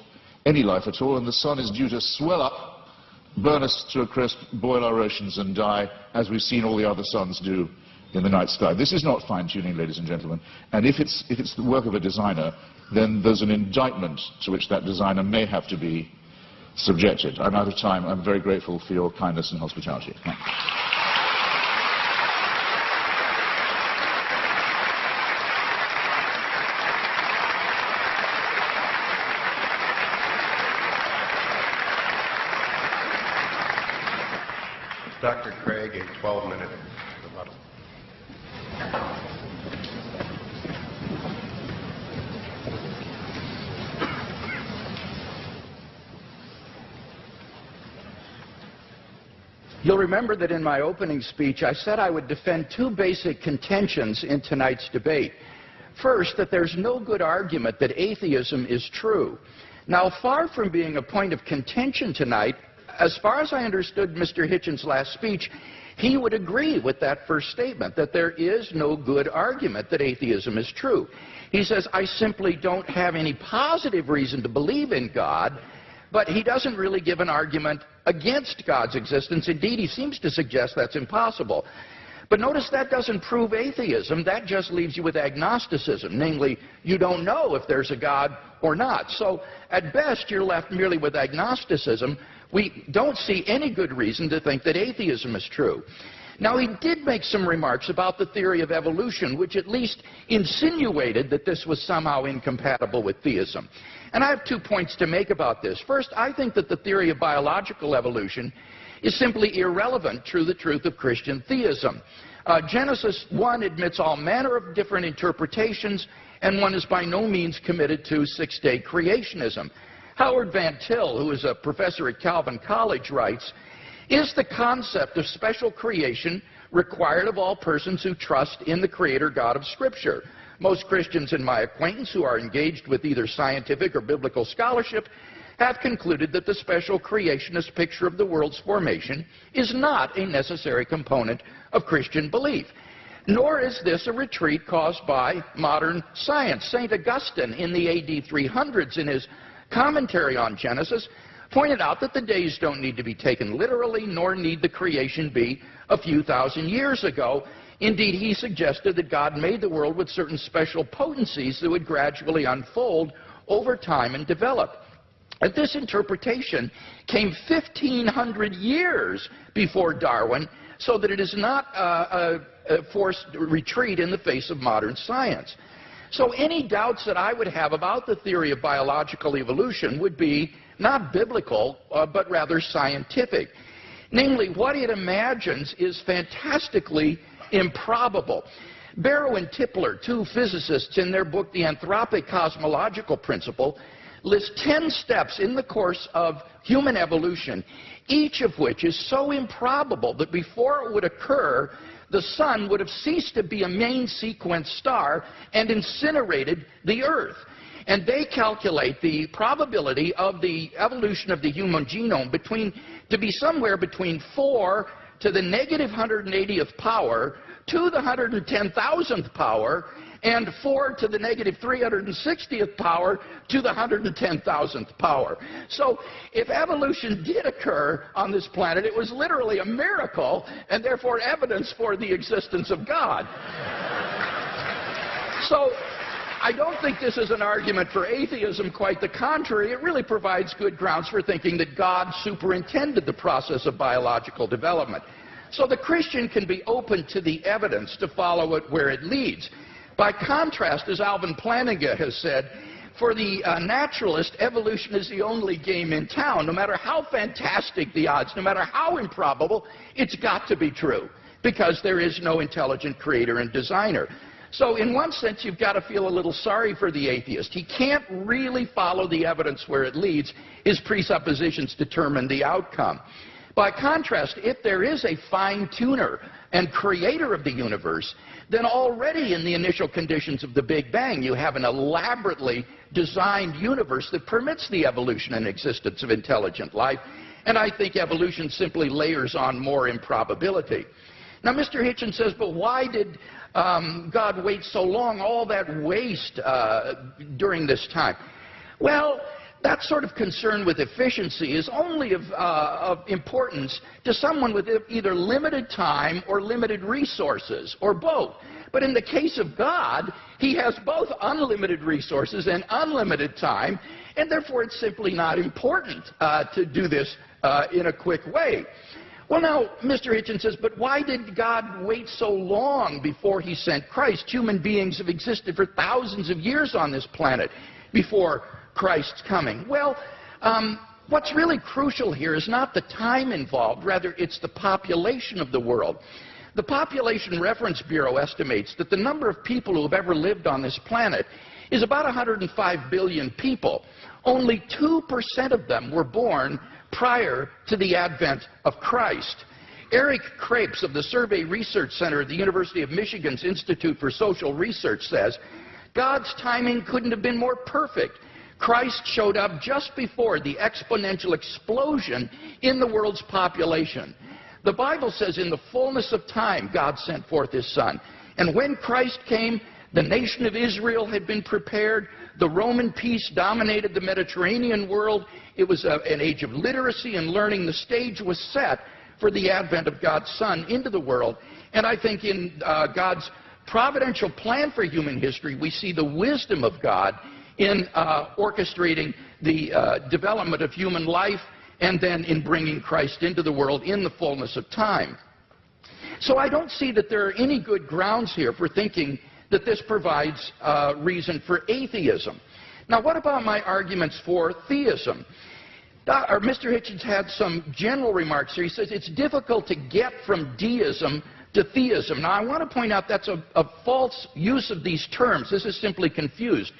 any life at all, and the sun is due to swell up, burn us to a crisp, boil our oceans and die, as we've seen all the other suns do in the night sky. This is not fine-tuning, ladies and gentlemen, and if it's the work of a designer, then there's an indictment to which that designer may have to be subjected. I'm out of time. I'm very grateful for your kindness and hospitality. Thanks. Dr. Craig, a 12-minute rebuttal. You'll remember that in my opening speech I said I would defend two basic contentions in tonight's debate. First, that there's no good argument that atheism is true. Now, far from being a point of contention tonight, as far as I understood Mr. Hitchens' last speech, he would agree with that first statement, that there is no good argument that atheism is true. He says, I simply don't have any positive reason to believe in God, but he doesn't really give an argument against God's existence. Indeed, he seems to suggest that's impossible. But notice that doesn't prove atheism. That just leaves you with agnosticism, namely, you don't know if there's a God or not. So, at best, you're left merely with agnosticism. We don't see any good reason to think that atheism is true. Now, he did make some remarks about the theory of evolution, which at least insinuated that this was somehow incompatible with theism. And I have 2 points to make about this. First, I think that the theory of biological evolution is simply irrelevant to the truth of Christian theism. Genesis 1 admits all manner of different interpretations, and one is by no means committed to six-day creationism. Howard Van Til, who is a professor at Calvin College, writes, is the concept of special creation required of all persons who trust in the Creator God of Scripture? Most Christians in my acquaintance who are engaged with either scientific or biblical scholarship have concluded that the special creationist picture of the world's formation is not a necessary component of Christian belief. Nor is this a retreat caused by modern science. St. Augustine in the AD 300s in his commentary on Genesis pointed out that the days don't need to be taken literally, nor need the creation be a few thousand years ago. Indeed, he suggested that God made the world with certain special potencies that would gradually unfold over time and develop. And this interpretation came 1,500 years before Darwin, so that it is not a forced retreat in the face of modern science. So any doubts that I would have about the theory of biological evolution would be not biblical, but rather scientific. Namely, what it imagines is fantastically improbable. Barrow and Tipler, two physicists, in their book The Anthropic Cosmological Principle, list 10 steps in the course of human evolution, each of which is so improbable that before it would occur, the sun would have ceased to be a main sequence star and incinerated the Earth. And they calculate the probability of the evolution of the human genome to be somewhere between 4 to the negative 180th power to the 110,000th power, and 4 to the negative 360th power to the 110,000th power. So if evolution did occur on this planet, it was literally a miracle, and therefore evidence for the existence of God. So I don't think this is an argument for atheism. Quite the contrary. It really provides good grounds for thinking that God superintended the process of biological development. So the Christian can be open to the evidence to follow it where it leads. By contrast, as Alvin Plantinga has said, for the naturalist, evolution is the only game in town. No matter how fantastic the odds, no matter how improbable, it's got to be true, because there is no intelligent creator and designer. So in one sense, you've got to feel a little sorry for the atheist. He can't really follow the evidence where it leads. His presuppositions determine the outcome. By contrast, if there is a fine-tuner and creator of the universe, then already in the initial conditions of the Big Bang, you have an elaborately designed universe that permits the evolution and existence of intelligent life. And I think evolution simply layers on more improbability. Now, Mr. Hitchens says, but why did God wait so long, all that waste during this time? Well, that sort of concern with efficiency is only of importance to someone with either limited time or limited resources, or both. But in the case of God, he has both unlimited resources and unlimited time, and therefore it's simply not important to do this in a quick way. Well, now, Mr. Hitchens says, but why did God wait so long before he sent Christ? Human beings have existed for thousands of years on this planet before Christ's coming. Well, what's really crucial here is not the time involved, rather it's the population of the world. The Population Reference Bureau estimates that the number of people who have ever lived on this planet is about 105 billion people. Only 2% of them were born prior to the advent of Christ. Eric Krapes of the Survey Research Center at the University of Michigan's Institute for Social Research says, God's timing couldn't have been more perfect. Christ showed up just before the exponential explosion in the world's population. The Bible says in the fullness of time, God sent forth his Son. And when Christ came, the nation of Israel had been prepared. The Roman peace dominated the Mediterranean world. It was an age of literacy and learning. The stage was set for the advent of God's Son into the world. And I think in God's providential plan for human history, we see the wisdom of God in orchestrating the development of human life, and then in bringing Christ into the world in the fullness of time. So I don't see that there are any good grounds here for thinking that this provides reason for atheism. Now, what about my arguments for theism? Mr. Hitchens had some general remarks here. He says it's difficult to get from deism to theism. Now, I want to point out that's a false use of these terms. This is simply confused.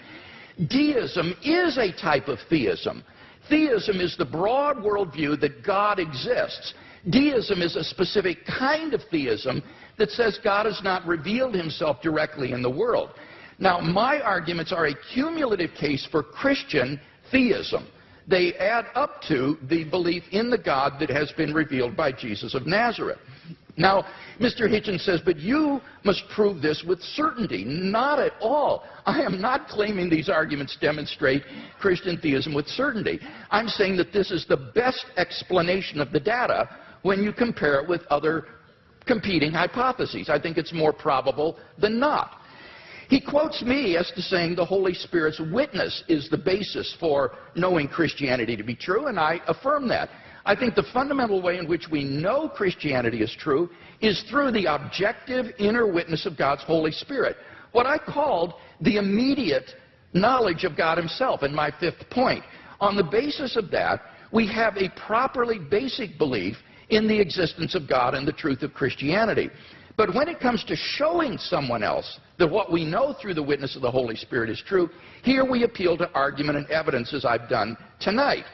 Deism is a type of theism. Theism is the broad worldview that God exists. Deism is a specific kind of theism that says God has not revealed himself directly in the world. Now, my arguments are a cumulative case for Christian theism. They add up to the belief in the God that has been revealed by Jesus of Nazareth. Now, Mr. Hitchens says, but you must prove this with certainty. Not at all. I am not claiming these arguments demonstrate Christian theism with certainty. I'm saying that this is the best explanation of the data when you compare it with other competing hypotheses. I think it's more probable than not. He quotes me as to saying the Holy Spirit's witness is the basis for knowing Christianity to be true, and I affirm that. I think the fundamental way in which we know Christianity is true is through the objective inner witness of God's Holy Spirit, what I called the immediate knowledge of God himself in my fifth point. On the basis of that, we have a properly basic belief in the existence of God and the truth of Christianity. But when it comes to showing someone else that what we know through the witness of the Holy Spirit is true, here we appeal to argument and evidence as I've done tonight.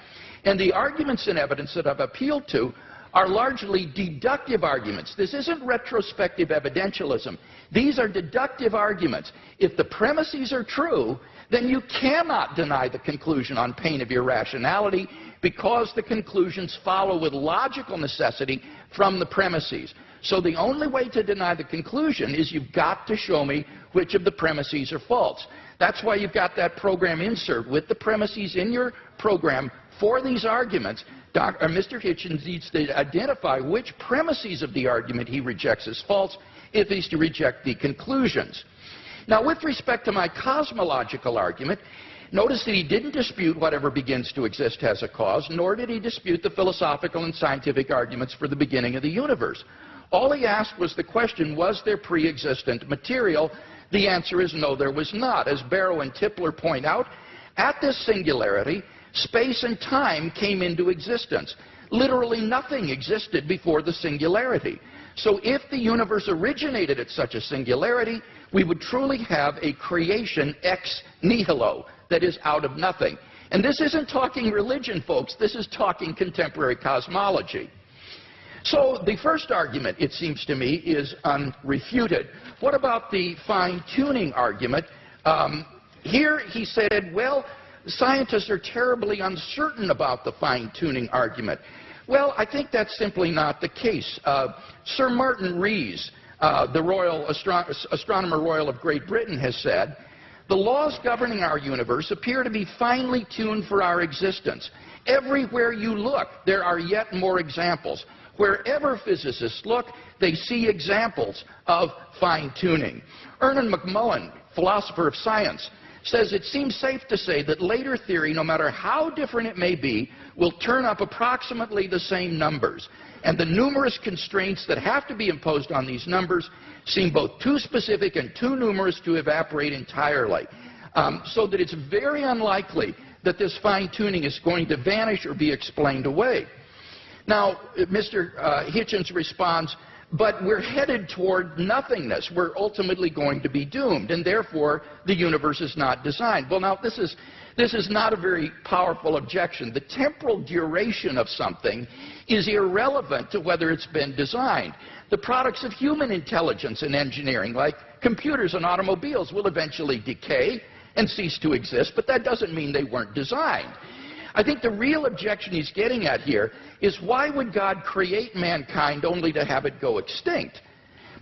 And the arguments and evidence that I've appealed to are largely deductive arguments. This isn't retrospective evidentialism. These are deductive arguments. If the premises are true, then you cannot deny the conclusion on pain of irrationality because the conclusions follow with logical necessity from the premises. So the only way to deny the conclusion is you've got to show me which of the premises are false. That's why you've got that program insert with the premises in your program for these arguments. Mr. Hitchens needs to identify which premises of the argument he rejects as false if he's to reject the conclusions. Now, with respect to my cosmological argument, notice that he didn't dispute whatever begins to exist has a cause, nor did he dispute the philosophical and scientific arguments for the beginning of the universe. All he asked was the question, was there pre-existent material? The answer is no, there was not. As Barrow and Tipler point out, At this singularity, space and time came into existence. Literally nothing existed before the singularity. So if the universe originated at such a singularity, we would truly have a creation ex nihilo, that is, out of nothing. And this isn't talking religion, folks. This is talking contemporary cosmology. So the first argument, it seems to me, is unrefuted. What about the fine-tuning argument? Here he said, well, scientists are terribly uncertain about the fine-tuning argument. Well, I think that's simply not the case. Sir Martin Rees, the Royal Astronomer Royal of Great Britain, has said, the laws governing our universe appear to be finely tuned for our existence. Everywhere you look, there are yet more examples. Wherever physicists look, they see examples of fine-tuning. Ernest McMullen, philosopher of science, says it seems safe to say that later theory, no matter how different it may be, will turn up approximately the same numbers. And the numerous constraints that have to be imposed on these numbers seem both too specific and too numerous to evaporate entirely. So that it's very unlikely that this fine-tuning is going to vanish or be explained away. Now, Mr. Hitchens responds, but we're headed toward nothingness. We're ultimately going to be doomed, and therefore the universe is not designed. Well, now, this is not a very powerful objection. The temporal duration of something is irrelevant to whether it's been designed. The products of human intelligence and engineering, like computers and automobiles, will eventually decay and cease to exist, but that doesn't mean they weren't designed. I think the real objection he's getting at here is, why would God create mankind only to have it go extinct?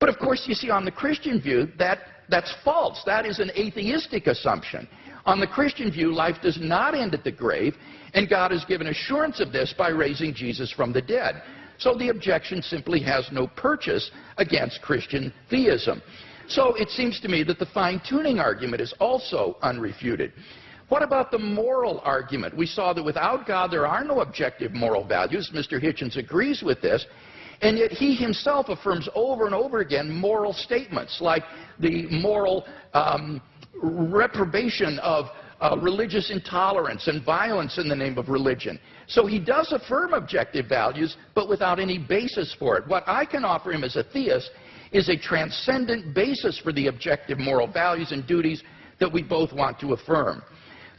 But of course, you see, on the Christian view, that's false. That is an atheistic assumption. On the Christian view, life does not end at the grave, and God has given assurance of this by raising Jesus from the dead. So the objection simply has no purchase against Christian theism. So it seems to me that the fine-tuning argument is also unrefuted. What about the moral argument? We saw that without God there are no objective moral values. Mr. Hitchens agrees with this, and yet he himself affirms over and over again moral statements, like the moral reprobation of religious intolerance and violence in the name of religion. So he does affirm objective values, but without any basis for it. What I can offer him as a theist is a transcendent basis for the objective moral values and duties that we both want to affirm.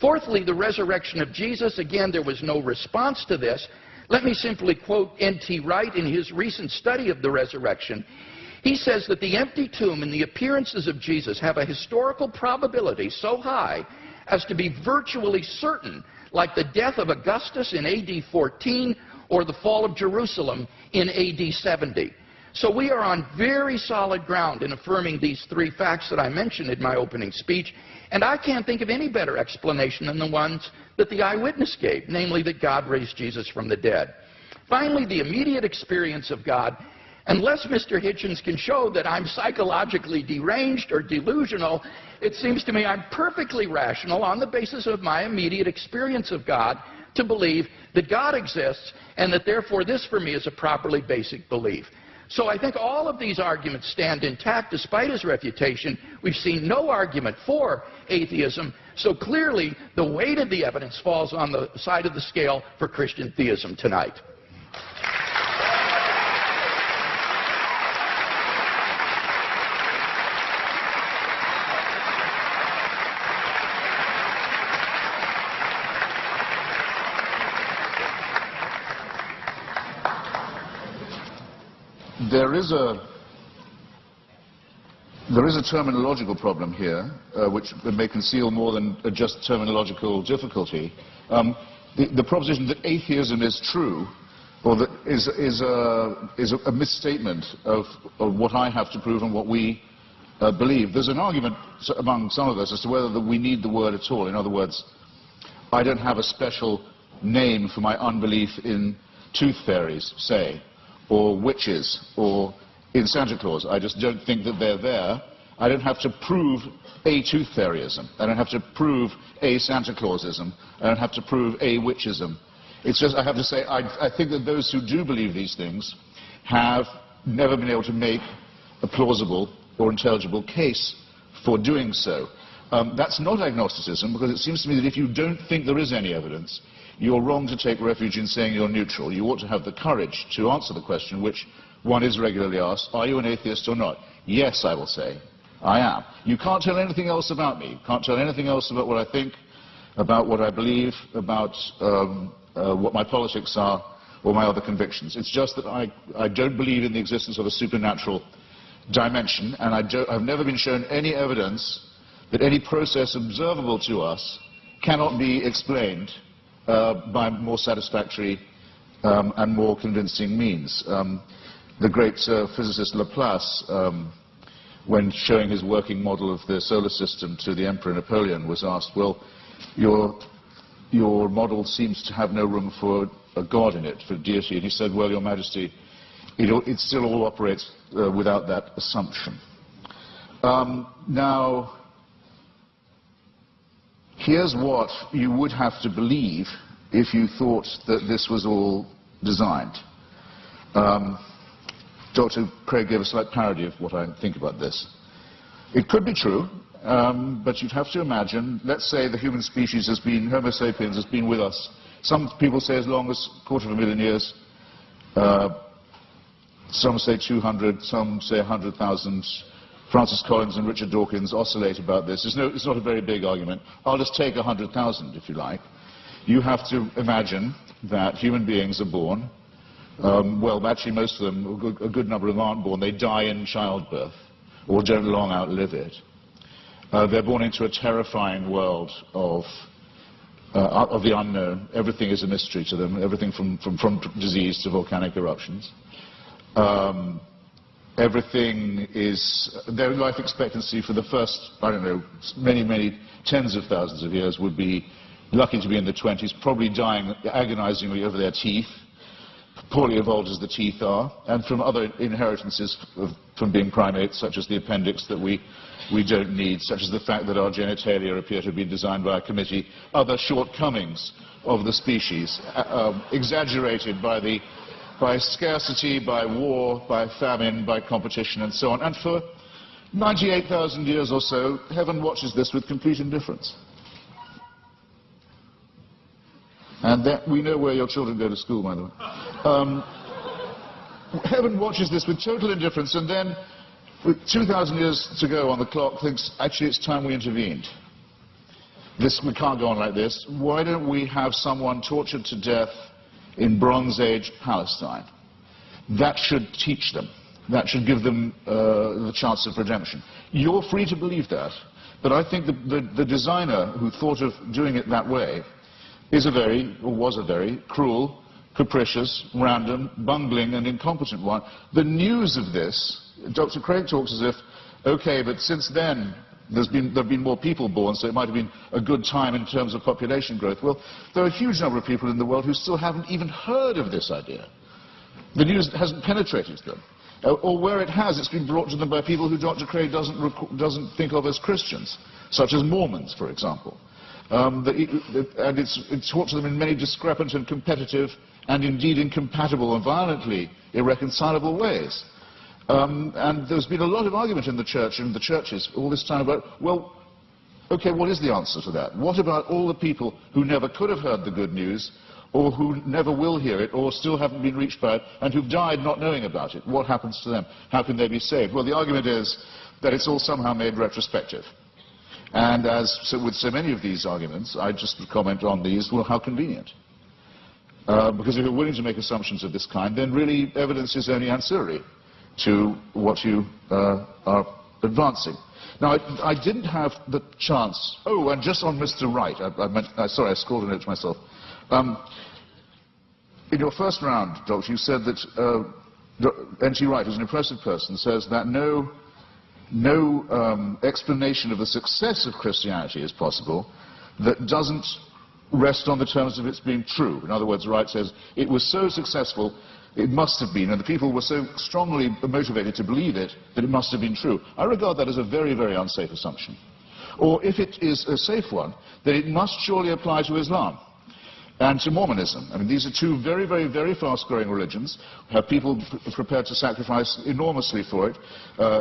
Fourthly, the resurrection of Jesus. Again, there was no response to this. Let me simply quote N.T. Wright in his recent study of the resurrection. He says that the empty tomb and the appearances of Jesus have a historical probability so high as to be virtually certain, like the death of Augustus in A.D. 14 or the fall of Jerusalem in A.D. 70. So we are on very solid ground in affirming these three facts that I mentioned in my opening speech, and I can't think of any better explanation than the ones that the eyewitness gave, namely that God raised Jesus from the dead. Finally, the immediate experience of God. Unless Mr. Hitchens can show that I'm psychologically deranged or delusional, it seems to me I'm perfectly rational on the basis of my immediate experience of God to believe that God exists and that therefore this for me is a properly basic belief. So I think all of these arguments stand intact despite his refutation. We've seen no argument for atheism, so clearly the weight of the evidence falls on the side of the scale for Christian theism tonight. There is a terminological problem here, which may conceal more than just terminological difficulty. The proposition that atheism is true, or that is a misstatement of what I have to prove and what we believe. There's an argument among some of us as to whether we need the word at all. In other words, I don't have a special name for my unbelief in tooth fairies, say, or witches, or in Santa Claus. I just don't think that they're there. I don't have to prove a tooth fairyism. I don't have to prove a Santa Clausism. I don't have to prove a witchism. It's just, I have to say, I think that those who do believe these things have never been able to make a plausible or intelligible case for doing so. That's not agnosticism, because it seems to me that if you don't think there is any evidence, you're wrong to take refuge in saying you're neutral. You ought to have the courage to answer the question which one is regularly asked: are you an atheist or not? Yes, I will say, I am. You can't tell anything else about me. You can't tell anything else about what I think, about what I believe, about what my politics are, or my other convictions. It's just that I don't believe in the existence of a supernatural dimension, and I've never been shown any evidence that any process observable to us cannot be explained by more satisfactory and more convincing means. The great physicist Laplace, when showing his working model of the solar system to the Emperor Napoleon, was asked, well, your model seems to have no room for a god in it, for deity. And he said, well, Your Majesty, it still all operates without that assumption. Now, here's what you would have to believe if you thought that this was all designed. Dr. Craig gave a slight parody of what I think about this. It could be true, but you'd have to imagine, let's say the human species has been, Homo sapiens has been with us, some people say as long as 250,000 years, some say 200, some say 100,000. Francis Collins and Richard Dawkins oscillate about this. It's not a very big argument. I'll just take 100,000, if you like. You have to imagine that human beings are born. Well, actually, most of them, a good number of them aren't born. They die in childbirth, or don't long outlive it. They're born into a terrifying world of the unknown. Everything is a mystery to them, everything from disease to volcanic eruptions. Everything is, their life expectancy for the first, I don't know, many tens of thousands of years would be lucky to be in the 20s, probably dying agonizingly over their teeth, poorly evolved as the teeth are, and from other inheritances from being primates, such as the appendix that we don't need, such as the fact that our genitalia appear to be designed by a committee, other shortcomings of the species, exaggerated by scarcity, by war, by famine, by competition, and so on. And for 98,000 years or so, heaven watches this with complete indifference. And that, we know where your children go to school, by the way. Heaven watches this with total indifference, and then, with 2,000 years to go on the clock, thinks, actually, it's time we intervened. We can't go on like this. Why don't we have someone tortured to death in Bronze Age Palestine? That should teach them. That should give them the chance of redemption. You're free to believe that, but I think the designer who thought of doing it that way was a very cruel, capricious, random, bungling and incompetent one. The news of this, Dr. Craig talks as if, okay, but since then there have been more people born, so it might have been a good time in terms of population growth. Well, there are a huge number of people in the world who still haven't even heard of this idea. The news hasn't penetrated to them. Or where it has, it's been brought to them by people who Dr. Craig doesn't think of as Christians, such as Mormons, for example. And it's taught to them in many discrepant and competitive and indeed incompatible and violently irreconcilable ways. And there's been a lot of argument in the church and the churches all this time about, well, okay, what is the answer to that? What about all the people who never could have heard the good news, or who never will hear it, or still haven't been reached by it, and who've died not knowing about it? What happens to them? How can they be saved? Well, the argument is that it's all somehow made retrospective. And with so many of these arguments, I just comment on these, well, how convenient. Because if you're willing to make assumptions of this kind, then really evidence is only ancillary to what you are advancing. Now, I didn't have the chance. Oh, and just on Mr. Wright, sorry, I scored a note to myself. In your first round, Doctor, you said that N.T. Wright, who's an impressive person, says that no explanation of the success of Christianity is possible that doesn't rest on the terms of its being true. In other words, Wright says it was so successful, it must have been, and the people were so strongly motivated to believe it that it must have been true. I regard that as a very, very unsafe assumption. Or if it is a safe one, then it must surely apply to Islam. and to Mormonism. I mean, these are two very, very, very fast-growing religions, have people prepared to sacrifice enormously for it,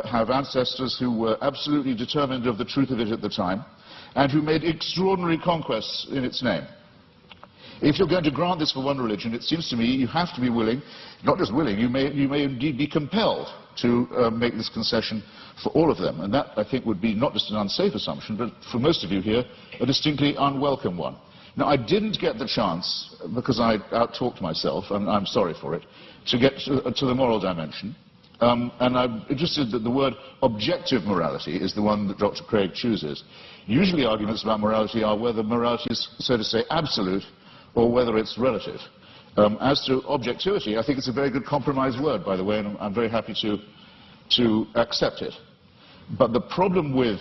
have ancestors who were absolutely determined of the truth of it at the time, and who made extraordinary conquests in its name. If you're going to grant this for one religion, it seems to me you have to be willing, not just willing, you may indeed be compelled to make this concession for all of them. And that, I think, would be not just an unsafe assumption, but for most of you here, a distinctly unwelcome one. Now, I didn't get the chance, because I out-talked myself, and I'm sorry for it, to get to the moral dimension. And I'm interested that the word objective morality is the one that Dr. Craig chooses. Usually arguments about morality are whether morality is, so to say, absolute, or whether it's relative. As to objectivity, I think it's a very good compromise word, by the way, and I'm very happy to accept it. But the problem with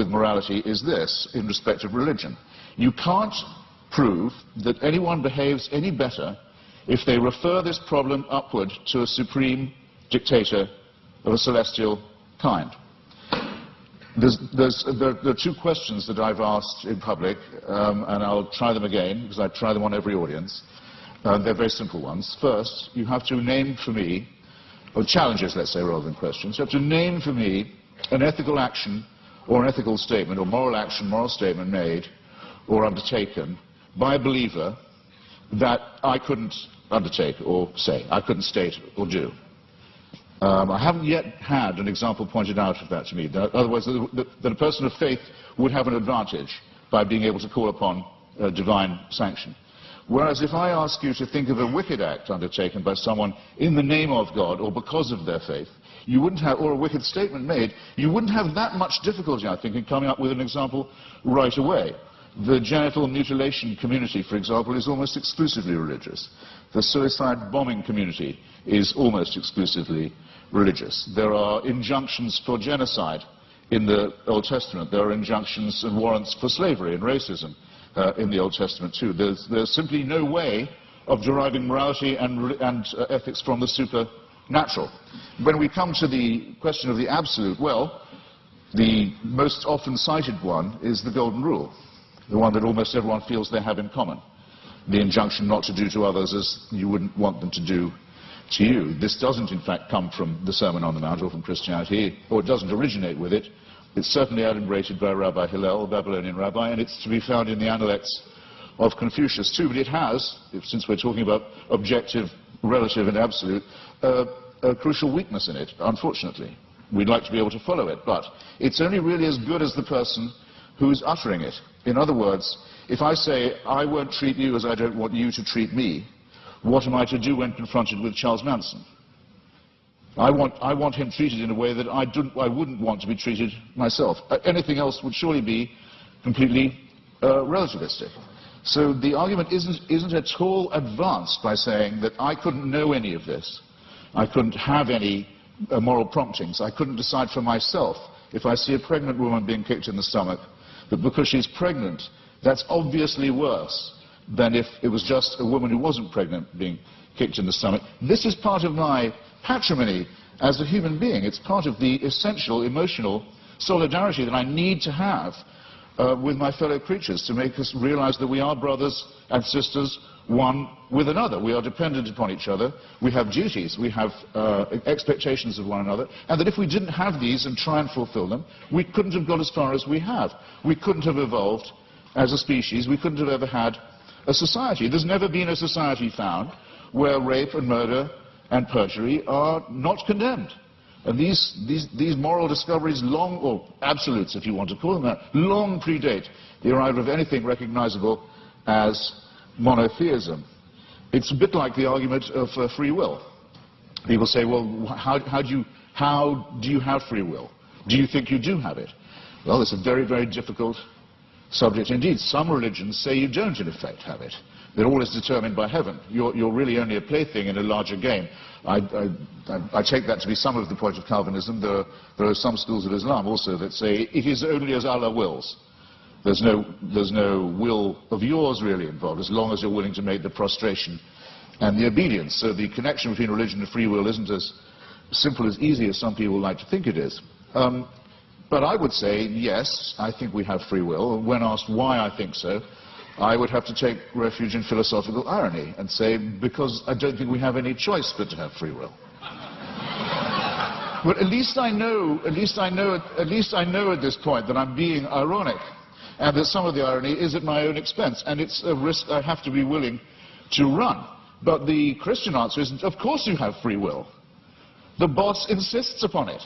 morality is this, in respect of religion. You can't prove that anyone behaves any better if they refer this problem upward to a dictator of a celestial kind. There are two questions that I've asked in public, and I'll try them again, because I try them on every audience. They're very simple ones. First, you have to name for me, or challenges, let's say, rather than questions. You have to name for me an ethical action, or an ethical statement, or moral action, moral statement made, or undertaken by a believer that I couldn't undertake or say, I couldn't state or do. I haven't yet had an example pointed out of that to me. Otherwise, that a person of faith would have an advantage by being able to call upon divine sanction. Whereas if I ask you to think of a wicked act undertaken by someone in the name of God or because of their faith, you wouldn't have, or a wicked statement made, you wouldn't have that much difficulty, I think, in coming up with an example right away. The genital mutilation community, for example, is almost exclusively religious. The suicide bombing community is almost exclusively religious. There are injunctions for genocide in the Old Testament. There are injunctions and warrants for slavery and racism in the Old Testament too. There's simply no way of deriving morality and ethics from the supernatural. When we come to the question of the absolute, well, the most often cited one is the Golden Rule, the one that almost everyone feels they have in common. The injunction not to do to others as you wouldn't want them to do to you. This doesn't, in fact, come from the Sermon on the Mount or from Christianity, or it doesn't originate with it. It's certainly adumbrated by Rabbi Hillel, a Babylonian rabbi, and it's to be found in the Analects of Confucius too. But it has, since we're talking about objective, relative, and absolute, a crucial weakness in it, unfortunately. We'd like to be able to follow it, but it's only really as good as the person who's uttering it. In other words, if I say, I won't treat you as I don't want you to treat me, what am I to do when confronted with Charles Manson? I want him treated in a way that I wouldn't want to be treated myself. Anything else would surely be completely relativistic. So the argument isn't at all advanced by saying that I couldn't know any of this. I couldn't have any moral promptings. I couldn't decide for myself if I see a pregnant woman being kicked in the stomach, that because she's pregnant, that's obviously worse than if it was just a woman who wasn't pregnant being kicked in the stomach. This is part of my patrimony as a human being. It's part of the essential emotional solidarity that I need to have with my fellow creatures to make us realize that we are brothers and sisters, one with another. We are dependent upon each other. We have duties. We have expectations of one another. And that if we didn't have these and try and fulfill them, we couldn't have got as far as we have. We couldn't have evolved as a species. We couldn't have ever had a society. There's never been a society found where rape and murder and perjury are not condemned. And these moral discoveries long, or absolutes if you want to call them that, long predate the arrival of anything recognizable as monotheism. It's a bit like the argument of free will. People say, well, how do you have free will? Do you think you do have it? Well, it's a very, very difficult subject indeed. Some religions say you don't, in effect, have it. That all is determined by heaven. You're really only a plaything in a larger game. I take that to be some of the point of Calvinism. There are some schools of Islam also that say it is only as Allah wills. There's no will of yours really involved, as long as you're willing to make the prostration and the obedience. So the connection between religion and free will isn't as simple, as easy as some people like to think it is. But I would say, yes, I think we have free will. When asked why I think so, I would have to take refuge in philosophical irony and say, because I don't think we have any choice but to have free will. But at least I know at this point that I'm being ironic, and that some of the irony is at my own expense, and it's a risk I have to be willing to run. But the Christian answer is, of course you have free will. The boss insists upon it.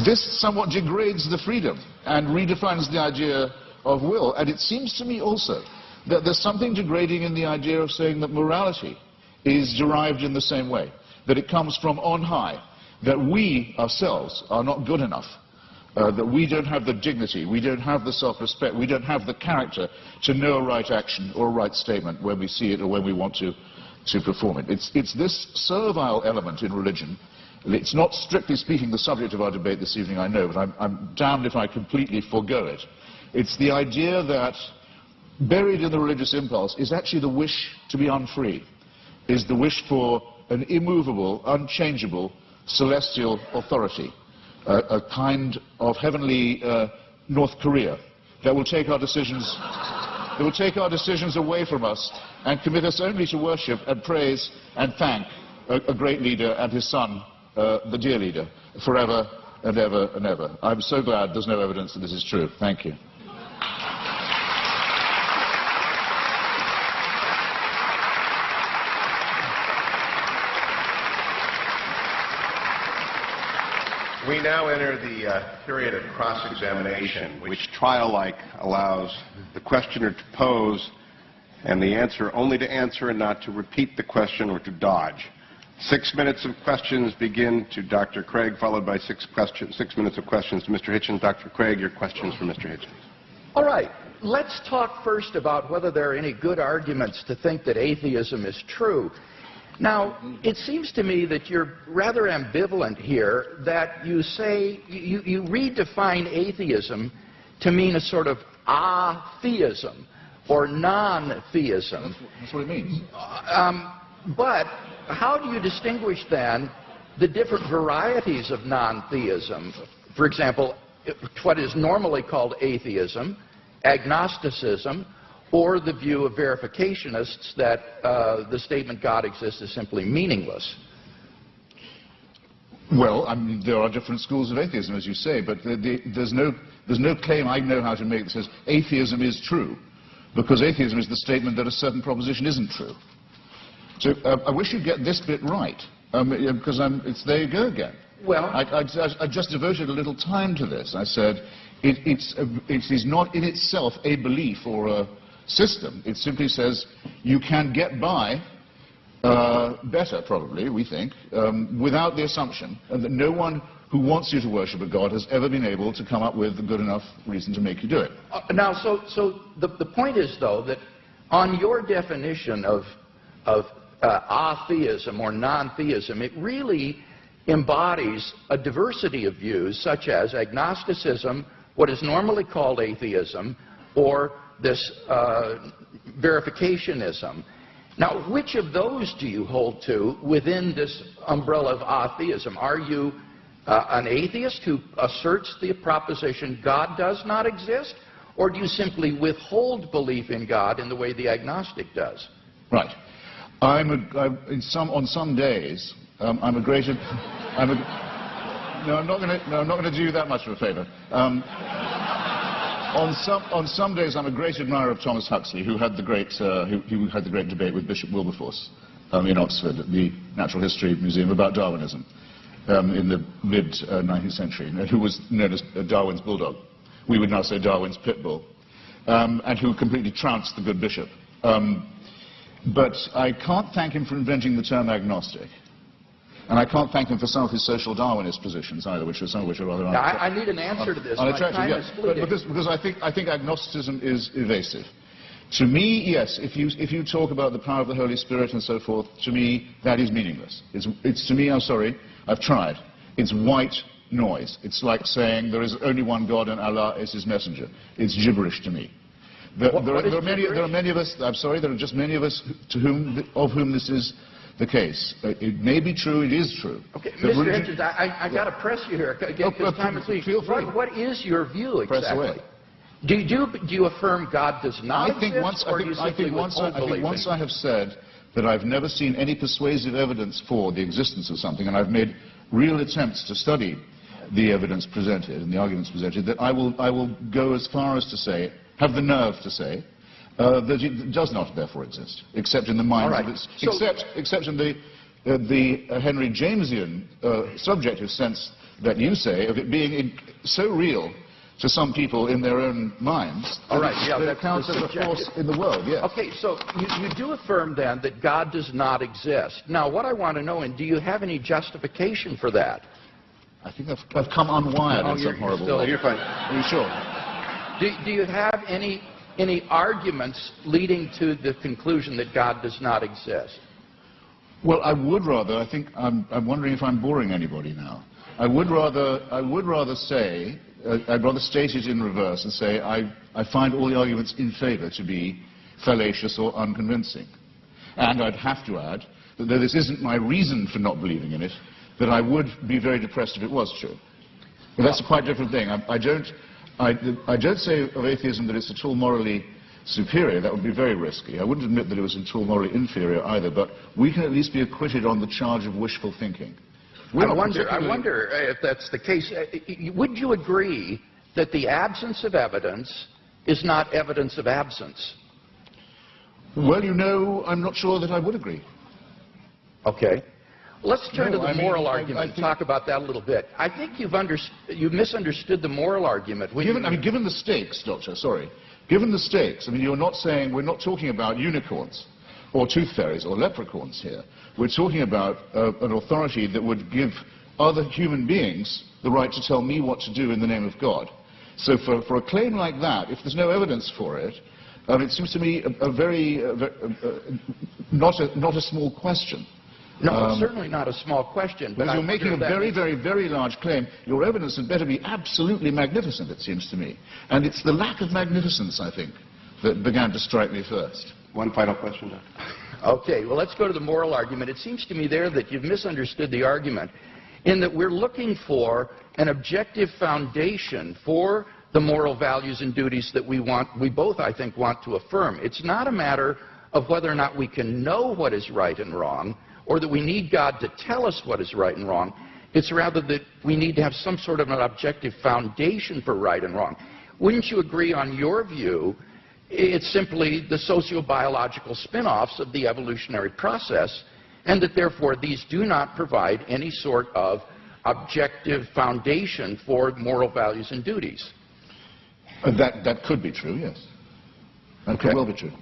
This somewhat degrades the freedom and redefines the idea of will. And it seems to me also that there's something degrading in the idea of saying that morality is derived in the same way, that it comes from on high, that we ourselves are not good enough, that we don't have the dignity, we don't have the self-respect, we don't have the character to know a right action or a right statement when we see it or when we want to perform it. It's this servile element in religion. It's not, strictly speaking, the subject of our debate this evening, I know, but I'm damned if I completely forego it. It's the idea that buried in the religious impulse is actually the wish to be unfree, is the wish for an immovable, unchangeable, celestial authority, a kind of heavenly North Korea that will take our decisions away from us and commit us only to worship and praise and thank a great leader and his son, the dear leader, forever and ever and ever. I'm so glad there's no evidence that this is true. Thank you. We now enter the period of cross-examination, which trial-like allows the questioner to pose and the answer only to answer and not to repeat the question or to dodge. 6 minutes of questions begin to Dr. Craig, followed by 6 minutes of questions to Mr. Hitchens. Dr. Craig, your questions for Mr. Hitchens. All right. Let's talk first about whether there are any good arguments to think that atheism is true. Now, it seems to me that you're rather ambivalent here, that you say, you redefine atheism to mean a sort of atheism or non-theism. That's what it means. But how do you distinguish then the different varieties of non-theism? For example, what is normally called atheism, agnosticism, or the view of verificationists that the statement God exists is simply meaningless? Well, I mean, there are different schools of atheism, as you say, but there's no claim I know how to make that says atheism is true, because atheism is the statement that a certain proposition isn't true. So I wish you'd get this bit right, because there you go again. Well, I just devoted a little time to this. I said it is not in itself a belief or a system. It simply says you can get by better, probably, we think, without the assumption that no one who wants you to worship a God has ever been able to come up with a good enough reason to make you do it. Now, so the point is, though, that on your definition of atheism or non-theism, it really embodies a diversity of views, such as agnosticism, what is normally called atheism, or this verificationism. Now, which of those do you hold to within this umbrella of atheism? Are you an atheist who asserts the proposition God does not exist, or do you simply withhold belief in God in the way the agnostic does? Right. On some days, I'm a great... No, I'm not going to do you that much of a favor. On some days, I'm a great admirer of Thomas Huxley, who had the great debate with Bishop Wilberforce in Oxford at the Natural History Museum about Darwinism in the mid-19th century, who was known as Darwin's bulldog. We would now say Darwin's pit bull, and who completely trounced the good bishop. But I can't thank him for inventing the term agnostic. And I can't thank him for some of his social Darwinist positions either, some of which are rather unattractive. I need an answer to this. Because I think agnosticism is evasive. To me, yes, if you talk about the power of the Holy Spirit and so forth, to me, that is meaningless. It's to me, I'm sorry, I've tried. It's white noise. It's like saying there is only one God and Allah is his messenger. It's gibberish to me. There are many of us, I'm sorry, there are just many of us of whom this is the case. It may be true, it is true. Okay, Mr. Hitchens, I got to press you here. Time is feel free. What is your view exactly? Press away. Do you affirm God does not I think exist, or do you simply withhold belief? Once I have said that I've never seen any persuasive evidence for the existence of something, and I've made real attempts to study the evidence presented and the arguments presented, that I will go as far as to say, have the nerve to say, that it does not therefore exist, except in the mind of its, except in the Henry Jamesian subjective sense that you say of it being so real to some people in their own minds. All right, yeah, that counts as a force in the world, yes. Okay, so you do affirm then that God does not exist. Now, what I want to know, and do you have any justification for that? I think I've come unwired in some horrible way. You're fine. Are you sure? Do you have any arguments leading to the conclusion that God does not exist? Well, I would rather, I think, I'm wondering if I'm boring anybody now. I would rather say, I'd rather state it in reverse and say I find all the arguments in favor to be fallacious or unconvincing. And I'd have to add that though this isn't my reason for not believing in it, that I would be very depressed if it was true. But that's a quite different thing. I don't say of atheism that it's at all morally superior. That would be very risky. I wouldn't admit that it was at all morally inferior either, but we can at least be acquitted on the charge of wishful thinking. I wonder if that's the case. Would you agree that the absence of evidence is not evidence of absence? Well, you know, I'm not sure that I would agree. Okay. Let's turn to the moral argument and talk about that a little bit. I think you've misunderstood the moral argument. Given the stakes, Doctor, sorry. Given the stakes, I mean, you're not saying, we're not talking about unicorns or tooth fairies or leprechauns here. We're talking about an authority that would give other human beings the right to tell me what to do in the name of God. So for a claim like that, if there's no evidence for it, it seems to me not a small question. No, it's certainly not a small question. But you're making a very, very, very large claim. Your evidence had better be absolutely magnificent, it seems to me. And it's the lack of magnificence, I think, that began to strike me first. One final question, Doctor. Okay, well, let's go to the moral argument. It seems to me there that you've misunderstood the argument in that we're looking for an objective foundation for the moral values and duties that we both, I think, want to affirm. It's not a matter of whether or not we can know what is right and wrong, or that we need God to tell us what is right and wrong. It's rather that we need to have some sort of an objective foundation for right and wrong. Wouldn't you agree on your view? It's simply the sociobiological spin-offs of the evolutionary process, and that therefore these do not provide any sort of objective foundation for moral values and duties. That could be true, yes. That could well be true.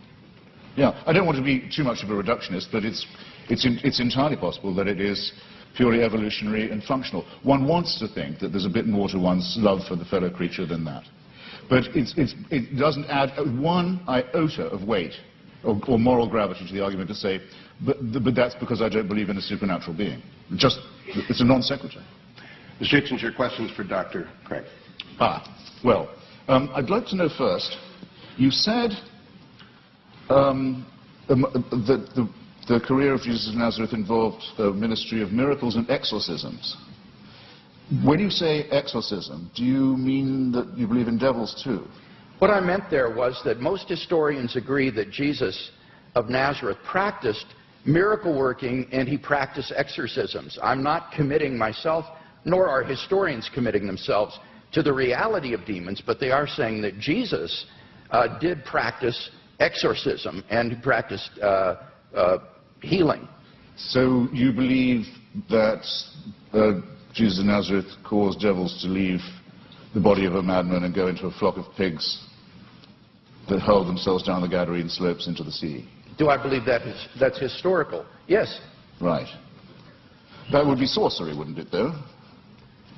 Yeah, I don't want to be too much of a reductionist, but it's entirely possible that it is purely evolutionary and functional. One wants to think that there's a bit more to one's love for the fellow creature than that. But it doesn't add one iota of weight or moral gravity to the argument to say, but that's because I don't believe in a supernatural being. It's a non sequitur. Mr. Hitchens, your questions for Dr. Craig. Well, I'd like to know first, you said that the career of Jesus of Nazareth involved a ministry of miracles and exorcisms. When you say exorcism, do you mean that you believe in devils too? What I meant there was that most historians agree that Jesus of Nazareth practiced miracle working and he practiced exorcisms. I'm not committing myself, nor are historians committing themselves to the reality of demons, but they are saying that Jesus did practice exorcism and he practiced healing. So you believe that Jesus of Nazareth caused devils to leave the body of a madman and go into a flock of pigs that hurled themselves down the Gadarene slopes into the sea? Do I believe that's historical? Yes. Right. That would be sorcery, wouldn't it, though?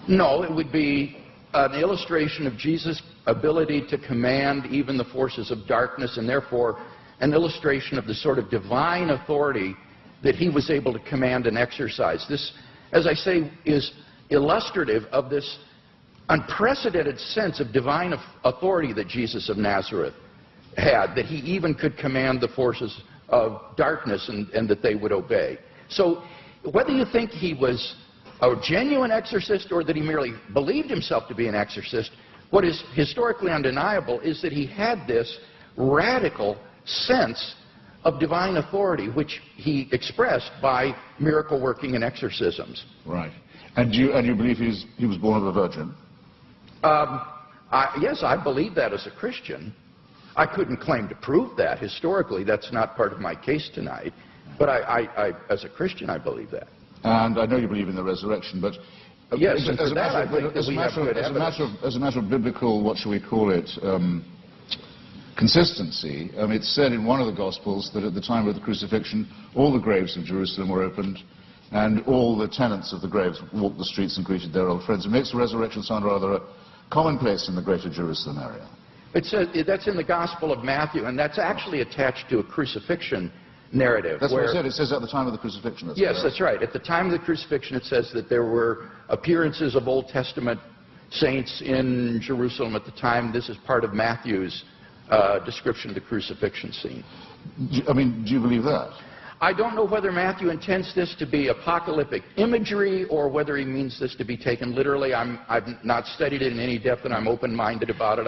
No, it would be an illustration of Jesus' ability to command even the forces of darkness, and therefore an illustration of the sort of divine authority that he was able to command and exercise. This, as I say, is illustrative of this unprecedented sense of divine authority that Jesus of Nazareth had, that he even could command the forces of darkness and that they would obey. So whether you think he was a genuine exorcist or that he merely believed himself to be an exorcist, What is historically undeniable is that he had this radical sense of divine authority, which he expressed by miracle working and exorcisms. Right. And you believe he was born of a virgin? Yes, I believe that as a Christian. I couldn't claim to prove that historically. That's not part of my case tonight. But as a Christian, I believe that. And I know you believe in the resurrection, but yes, as a matter of biblical, what shall we call it, consistency, it's said in one of the Gospels that at the time of the crucifixion, all the graves of Jerusalem were opened, and all the tenants of the graves walked the streets and greeted their old friends. It makes the resurrection sound rather commonplace in the greater Jerusalem area. It says, that's in the Gospel of Matthew, and that's actually attached to a crucifixion narrative. That's what I said. It says at the time of the crucifixion. Yes, that's right. At the time of the crucifixion, it says that there were appearances of Old Testament saints in Jerusalem at the time. This is part of Matthew's description of the crucifixion scene. Do you believe that? I don't know whether Matthew intends this to be apocalyptic imagery or whether he means this to be taken literally. I've not studied it in any depth, and I'm open-minded about it.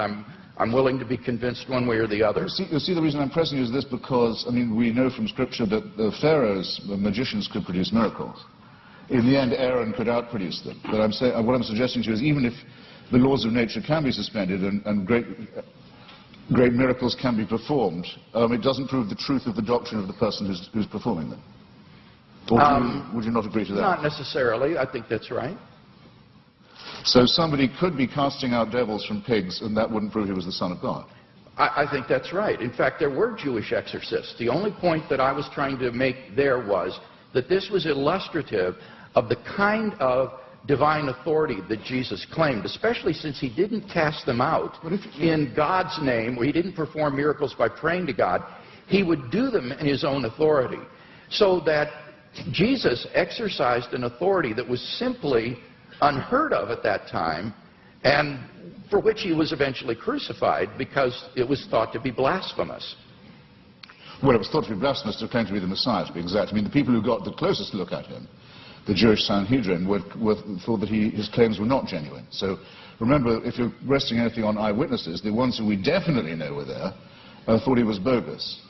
I'm willing to be convinced one way or the other. You see, the reason I'm pressing you is this because, we know from Scripture that the pharaohs, the magicians, could produce miracles. In the end, Aaron could outproduce them. But what I'm suggesting to you is even if the laws of nature can be suspended and great miracles can be performed, it doesn't prove the truth of the doctrine of the person who's performing them. Or would you not agree to that? Not necessarily. I think that's right. So somebody could be casting out devils from pigs, and that wouldn't prove he was the Son of God. I think that's right. In fact, there were Jewish exorcists. The only point that I was trying to make there was that this was illustrative of the kind of divine authority that Jesus claimed, especially since he didn't cast them out in God's name, or he didn't perform miracles by praying to God. He would do them in his own authority. So that Jesus exercised an authority that was simply unheard of at that time, and for which he was eventually crucified because it was thought to be blasphemous. Well, it was thought to be blasphemous to claim to be the Messiah, to be exact. The people who got the closest look at him, the Jewish Sanhedrin, thought that his claims were not genuine. So remember, if you're resting anything on eyewitnesses, the ones who we definitely know were there thought he was bogus.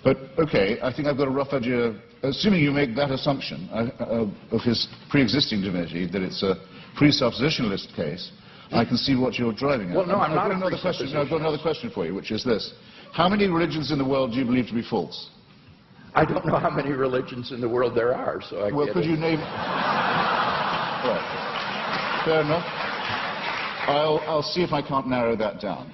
But, okay, I think I've got a rough idea. Assuming you make that assumption of his pre-existing divinity, that it's a presuppositionalist case, I can see what you're driving at. Well, no, I'm not. I've got another question for you, which is this. How many religions in the world do you believe to be false? I don't know how many religions in the world there are, so I Well, could you name... Right. Fair enough. I'll see if I can't narrow that down.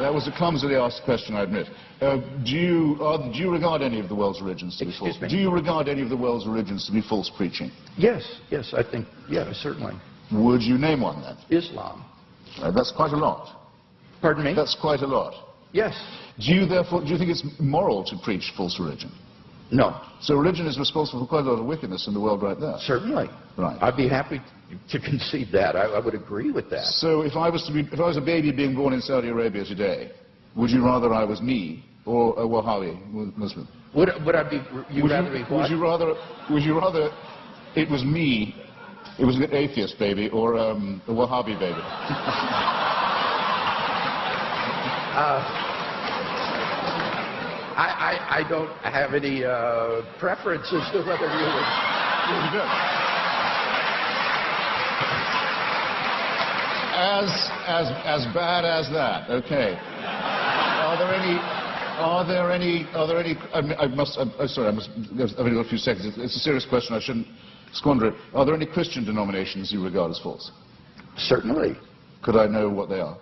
That was a clumsily asked question, I admit. Do you regard any of the world's religions to be false? Do you regard any of the world's religions to be false preaching? Yes, I think, yeah, certainly. Would you name one, then? Islam. That's quite a lot. Pardon me? That's quite a lot. Yes. Do you think it's moral to preach false religion? No. So religion is responsible for quite a lot of wickedness in the world right there? Certainly. Right. I'd be happy to concede that. I would agree with that. So if I was a baby being born in Saudi Arabia today, would you rather I was me or a Wahhabi Muslim? Would I be? Rather be what? Would you rather it was me? It was an atheist baby or a Wahhabi baby? I don't have any preference as to whether you would. As bad as that. Okay. Are there any? Sorry, I've only got a few seconds. It's a serious question. I shouldn't squander it. Are there any Christian denominations you regard as false? Certainly. Could I know what they are?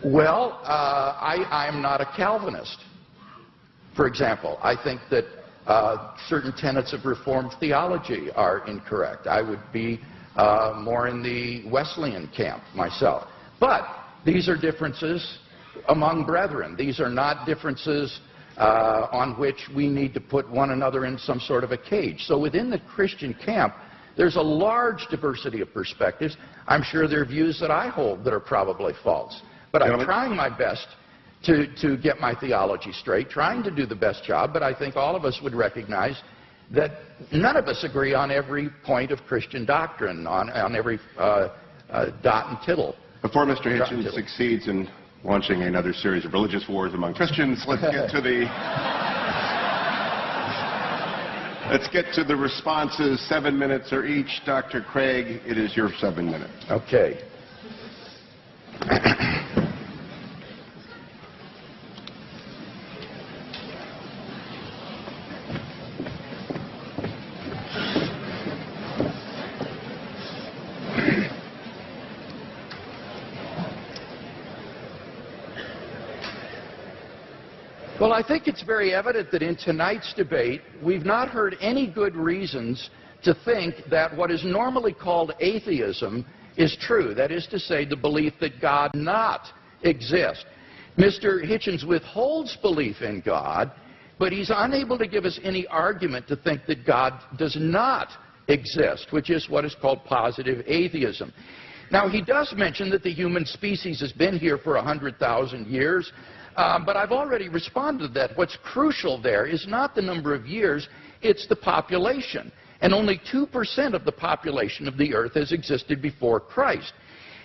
Well, I'm not a Calvinist, for example. I think that certain tenets of Reformed theology are incorrect. I would be more in the Wesleyan camp myself. But these are differences among brethren. These are not differences on which we need to put one another in some sort of a cage. So within the Christian camp, there's a large diversity of perspectives. I'm sure there are views that I hold that are probably false. But I'm trying my best to get my theology straight, trying to do the best job, but I think all of us would recognize that none of us agree on every point of Christian doctrine, on every dot and tittle. Before Mr. Hitchens succeeds in launching another series of religious wars among Christians, let's get to the responses. 7 minutes are each. Dr. Craig, it is your 7 minutes. Okay. Well, I think it's very evident that in tonight's debate, we've not heard any good reasons to think that what is normally called atheism is true. That is to say, the belief that God does not exist. Mr. Hitchens withholds belief in God, but he's unable to give us any argument to think that God does not exist, which is what is called positive atheism. Now, he does mention that the human species has been here for 100,000 years. But I've already responded to that. What's crucial there is not the number of years, it's the population. And only 2% of the population of the earth has existed before Christ.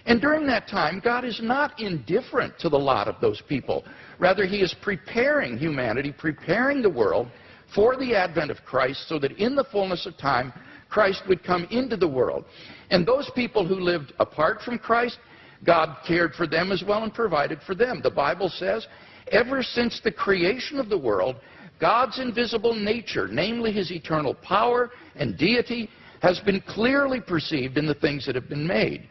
And during that time, God is not indifferent to the lot of those people. Rather, he is preparing humanity, preparing the world for the advent of Christ so that in the fullness of time, Christ would come into the world. And those people who lived apart from Christ, God cared for them as well and provided for them. The Bible says, ever since the creation of the world, God's invisible nature, namely his eternal power and deity, has been clearly perceived in the things that have been made.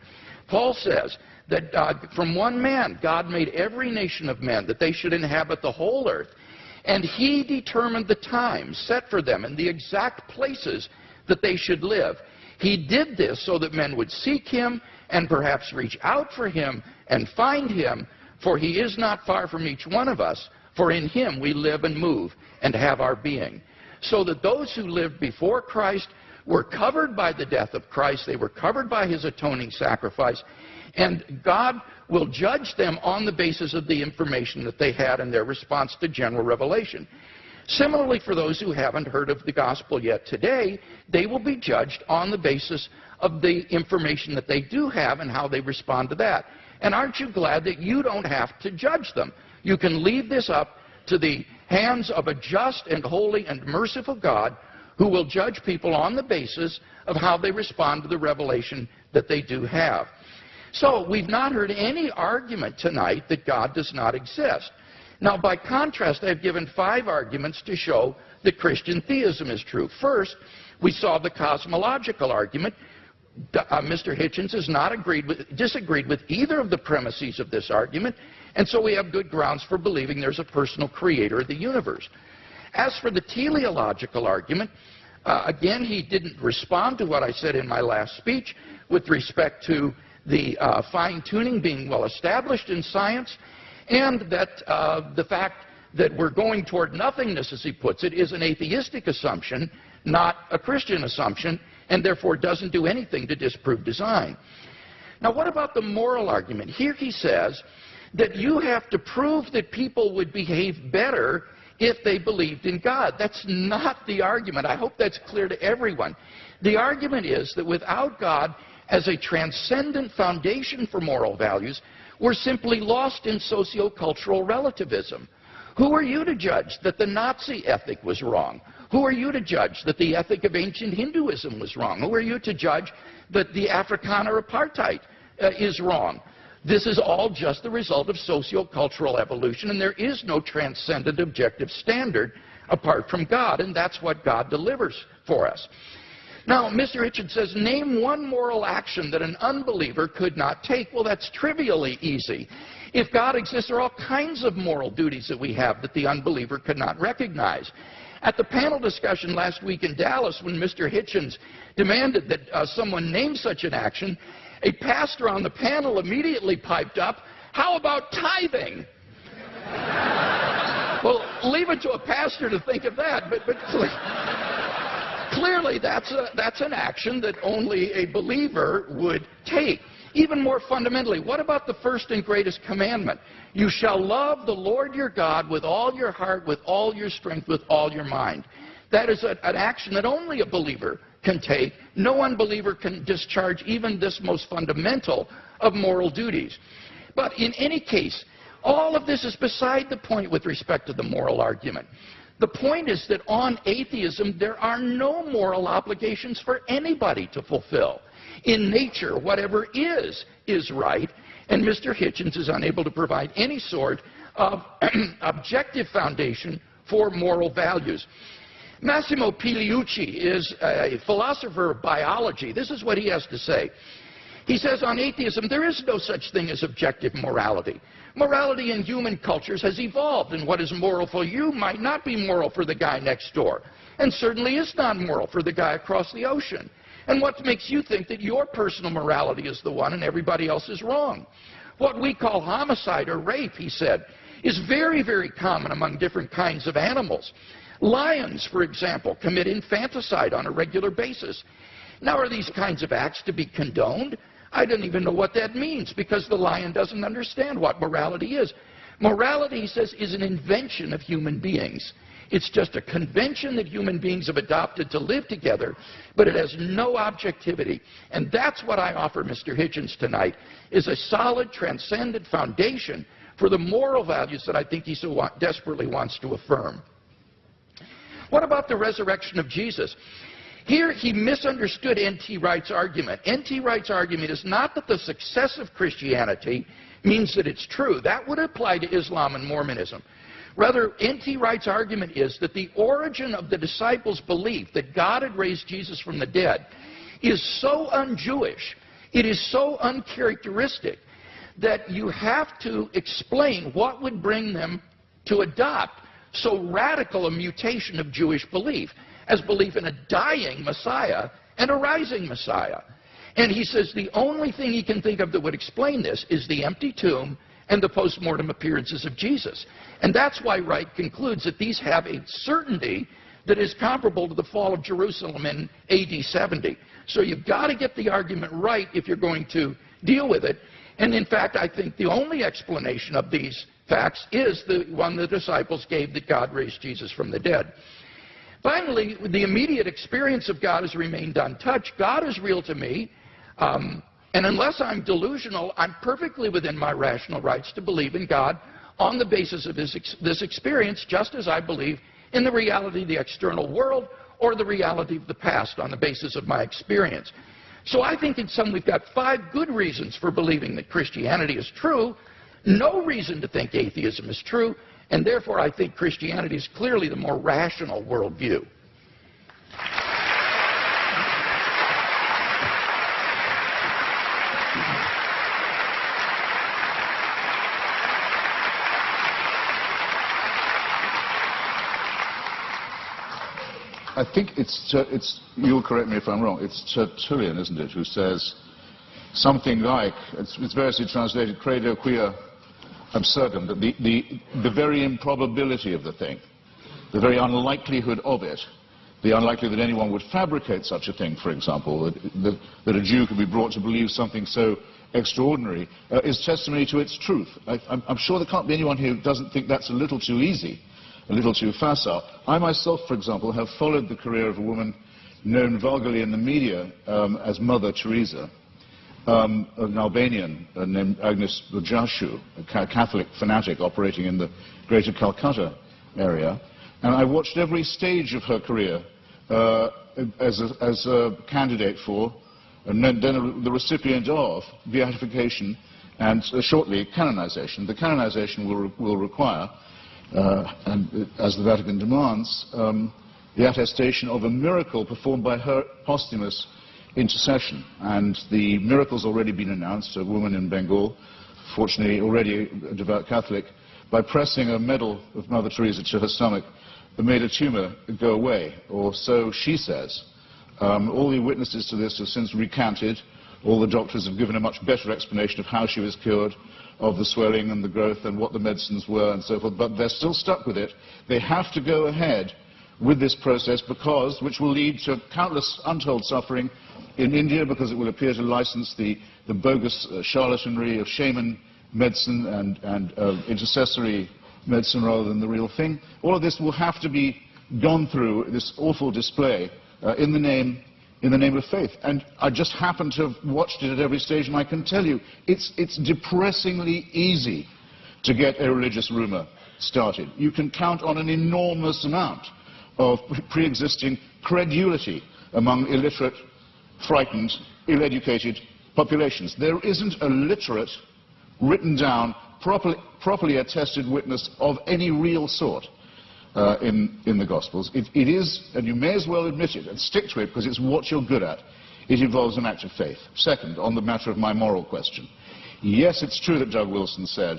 Paul says that from one man, God made every nation of men, that they should inhabit the whole earth. And he determined the times set for them and the exact places that they should live. He did this so that men would seek him and perhaps reach out for him and find him, for he is not far from each one of us, for in him we live and move and have our being. So that those who lived before Christ were covered by the death of Christ, they were covered by his atoning sacrifice, and God will judge them on the basis of the information that they had in their response to general revelation. Similarly, for those who haven't heard of the gospel yet today, they will be judged on the basis of the information that they do have and how they respond to that. And aren't you glad that you don't have to judge them? You can leave this up to the hands of a just and holy and merciful God who will judge people on the basis of how they respond to the revelation that they do have. So we've not heard any argument tonight that God does not exist. Now, by contrast, I've given 5 arguments to show that Christian theism is true. First, we saw the cosmological argument. Mr. Hitchens has not disagreed with either of the premises of this argument, and so we have good grounds for believing there's a personal creator of the universe. As for the teleological argument, again, he didn't respond to what I said in my last speech with respect to the fine-tuning being well established in science, and that the fact that we're going toward nothingness, as he puts it, is an atheistic assumption, not a Christian assumption, and therefore doesn't do anything to disprove design. Now, what about the moral argument? Here he says that you have to prove that people would behave better if they believed in God. That's not the argument. I hope that's clear to everyone. The argument is that without God as a transcendent foundation for moral values, we're simply lost in socio-cultural relativism. Who are you to judge that the Nazi ethic was wrong? Who are you to judge that the ethic of ancient Hinduism was wrong? Who are you to judge that the Afrikaner apartheid is wrong? This is all just the result of socio-cultural evolution, and there is no transcendent objective standard apart from God, and that's what God delivers for us. Now, Mr. Hitchens says, name one moral action that an unbeliever could not take. Well, that's trivially easy. If God exists, there are all kinds of moral duties that we have that the unbeliever could not recognize. At the panel discussion last week in Dallas, when Mr. Hitchens demanded that someone name such an action, a pastor on the panel immediately piped up, how about tithing? Well, leave it to a pastor to think of that, but clearly that's an action that only a believer would take. Even more fundamentally, what about the first and greatest commandment? You shall love the Lord your God with all your heart, with all your strength, with all your mind. That is an action that only a believer can take. No unbeliever can discharge even this most fundamental of moral duties. But in any case, all of this is beside the point with respect to the moral argument. The point is that on atheism, there are no moral obligations for anybody to fulfill. In nature, whatever is right, and Mr. Hitchens is unable to provide any sort of objective foundation for moral values. Massimo Pigliucci is a philosopher of biology. This is what he has to say. He says on atheism, there is no such thing as objective morality. Morality in human cultures has evolved, and what is moral for you might not be moral for the guy next door, and certainly is not moral for the guy across the ocean. And what makes you think that your personal morality is the one and everybody else is wrong? What we call homicide or rape, he said, is very, very common among different kinds of animals. Lions, for example, commit infanticide on a regular basis. Now, are these kinds of acts to be condoned? I don't even know what that means, because the lion doesn't understand what morality is. Morality, he says, is an invention of human beings. It's just a convention that human beings have adopted to live together, but it has no objectivity. And that's what I offer Mr. Hitchens tonight, is a solid, transcendent foundation for the moral values that I think he so desperately wants to affirm. What about the resurrection of Jesus? Here he misunderstood N.T. Wright's argument. N.T. Wright's argument is not that the success of Christianity means that it's true. That would apply to Islam and Mormonism. Rather, N.T. Wright's argument is that the origin of the disciples' belief that God had raised Jesus from the dead is so un-Jewish, it is so uncharacteristic, that you have to explain what would bring them to adopt so radical a mutation of Jewish belief as belief in a dying Messiah and a rising Messiah. And he says the only thing he can think of that would explain this is the empty tomb and the post-mortem appearances of Jesus. And that's why Wright concludes that these have a certainty that is comparable to the fall of Jerusalem in AD 70. So you've got to get the argument right if you're going to deal with it. And in fact, I think the only explanation of these facts is the one the disciples gave, that God raised Jesus from the dead. Finally, the immediate experience of God has remained untouched. God is real to me, and unless I'm delusional, I'm perfectly within my rational rights to believe in God on the basis of this experience, just as I believe in the reality of the external world or the reality of the past on the basis of my experience. So I think in sum we've got 5 good reasons for believing that Christianity is true, no reason to think atheism is true, and therefore I think Christianity is clearly the more rational worldview. I think you'll correct me if I'm wrong, it's Tertullian, isn't it, who says something like, it's variously translated, credo quia absurdum, that the very improbability of the thing, the very unlikelihood of it, the unlikelihood that anyone would fabricate such a thing, for example, that a Jew could be brought to believe something so extraordinary, is testimony to its truth. I'm sure there can't be anyone here who doesn't think that's a little too easy, a little too facile. I myself, for example, have followed the career of a woman known vulgarly in the media as Mother Teresa, an Albanian named Agnes Bujashu, a Catholic fanatic operating in the greater Calcutta area. And I watched every stage of her career as a candidate for, and then the recipient of, beatification and shortly canonization. The canonization will require, and as the Vatican demands, the attestation of a miracle performed by her posthumous intercession. And the miracle's already been announced. A woman in Bengal, fortunately already a devout Catholic, by pressing a medal of Mother Teresa to her stomach, made a tumor go away, or so she says. All the witnesses to this have since recanted. All the doctors have given a much better explanation of how she was cured, of the swelling and the growth and what the medicines were and so forth, but they're still stuck with it. They have to go ahead with this process which will lead to countless untold suffering in India, because it will appear to license the bogus charlatanry of shaman medicine and intercessory medicine rather than the real thing. All of this will have to be gone through this awful display in the name of faith. And I just happen to have watched it at every stage, and I can tell you, it's depressingly easy to get a religious rumor started. You can count on an enormous amount of pre-existing credulity among illiterate, frightened, ill-educated populations. There isn't a literate, written down, properly attested witness of any real sort in the Gospels. It is, and you may as well admit it and stick to it because it's what you're good at, it involves an act of faith. Second, on the matter of my moral question, yes, it's true that Doug Wilson said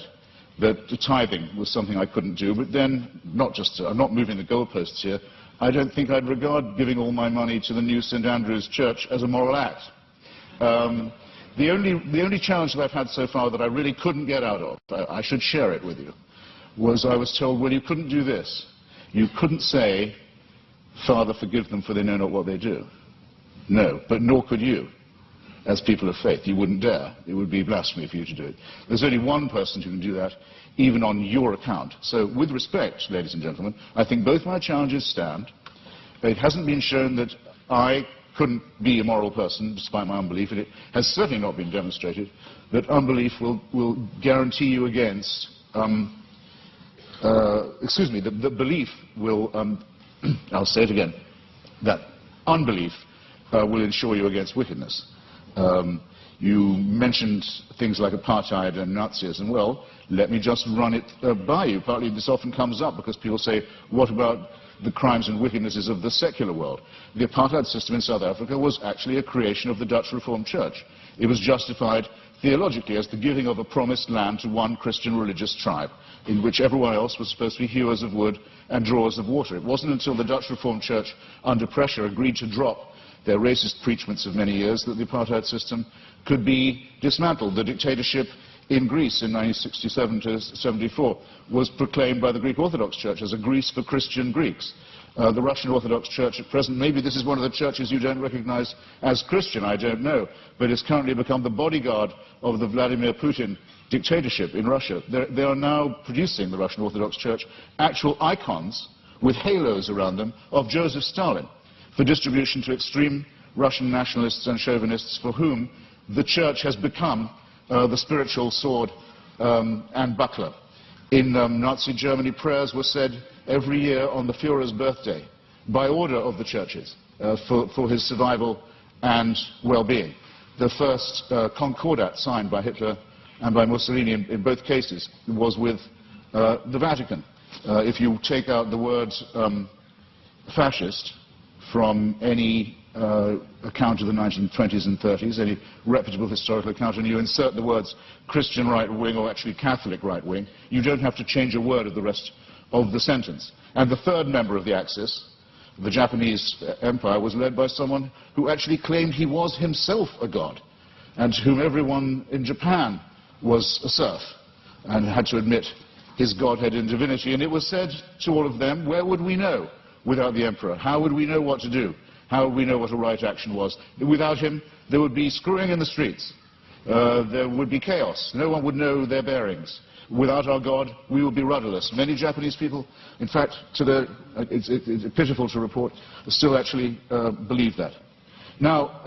that tithing was something I couldn't do, but then, I'm not moving the goalposts here, I don't think I'd regard giving all my money to the new St. Andrew's Church as a moral act. The only challenge that I've had so far that I really couldn't get out of, I should share it with you, was I was told, well, you couldn't do this. You couldn't say, Father, forgive them for they know not what they do. No, but nor could you, as people of faith. You wouldn't dare. It would be blasphemy for you to do it. There's only one person who can do that, even on your account. So, with respect, ladies and gentlemen, I think both my challenges stand. It hasn't been shown that I couldn't be a moral person, despite my unbelief, and it has certainly not been demonstrated that unbelief will guarantee you against, the belief will, I'll say it again, that unbelief will ensure you against wickedness. You mentioned things like apartheid and Nazism. Well, let me just run it by you. Partly this often comes up because people say, what about the crimes and wickednesses of the secular world? The apartheid system in South Africa was actually a creation of the Dutch Reformed Church. It was justified theologically as the giving of a promised land to one Christian religious tribe, in which everyone else was supposed to be hewers of wood and drawers of water. It wasn't until the Dutch Reformed Church, under pressure, agreed to drop their racist preachments of many years that the apartheid system could be dismantled. The dictatorship in Greece in 1967 to 74 was proclaimed by the Greek Orthodox Church as a Greece for Christian Greeks. The Russian Orthodox Church at present, maybe this is one of the churches you don't recognize as Christian, I don't know, but it's currently become the bodyguard of the Vladimir Putin dictatorship in Russia. They are now producing, the Russian Orthodox Church, actual icons with halos around them of Joseph Stalin for distribution to extreme Russian nationalists and chauvinists for whom the church has become the spiritual sword and buckler. In Nazi Germany, prayers were said every year on the Führer's birthday by order of the churches for his survival and well-being. The first concordat signed by Hitler and by Mussolini in both cases was with the Vatican. If you take out the word fascist from any account of the 1920s and 30s, any reputable historical account, and you insert the words Christian right wing or actually Catholic right wing, you don't have to change a word of the rest of the sentence. And the third member of the Axis, the Japanese Empire, was led by someone who actually claimed he was himself a god, and to whom everyone in Japan was a serf, and had to admit his godhead and divinity. And it was said to all of them, where would we know without the emperor? How would we know what to do? How would we know what a right action was? Without him, there would be screwing in the streets. There would be chaos. No one would know their bearings. Without our God, we would be rudderless. Many Japanese people, in fact, it's pitiful to report, still actually believe that. Now,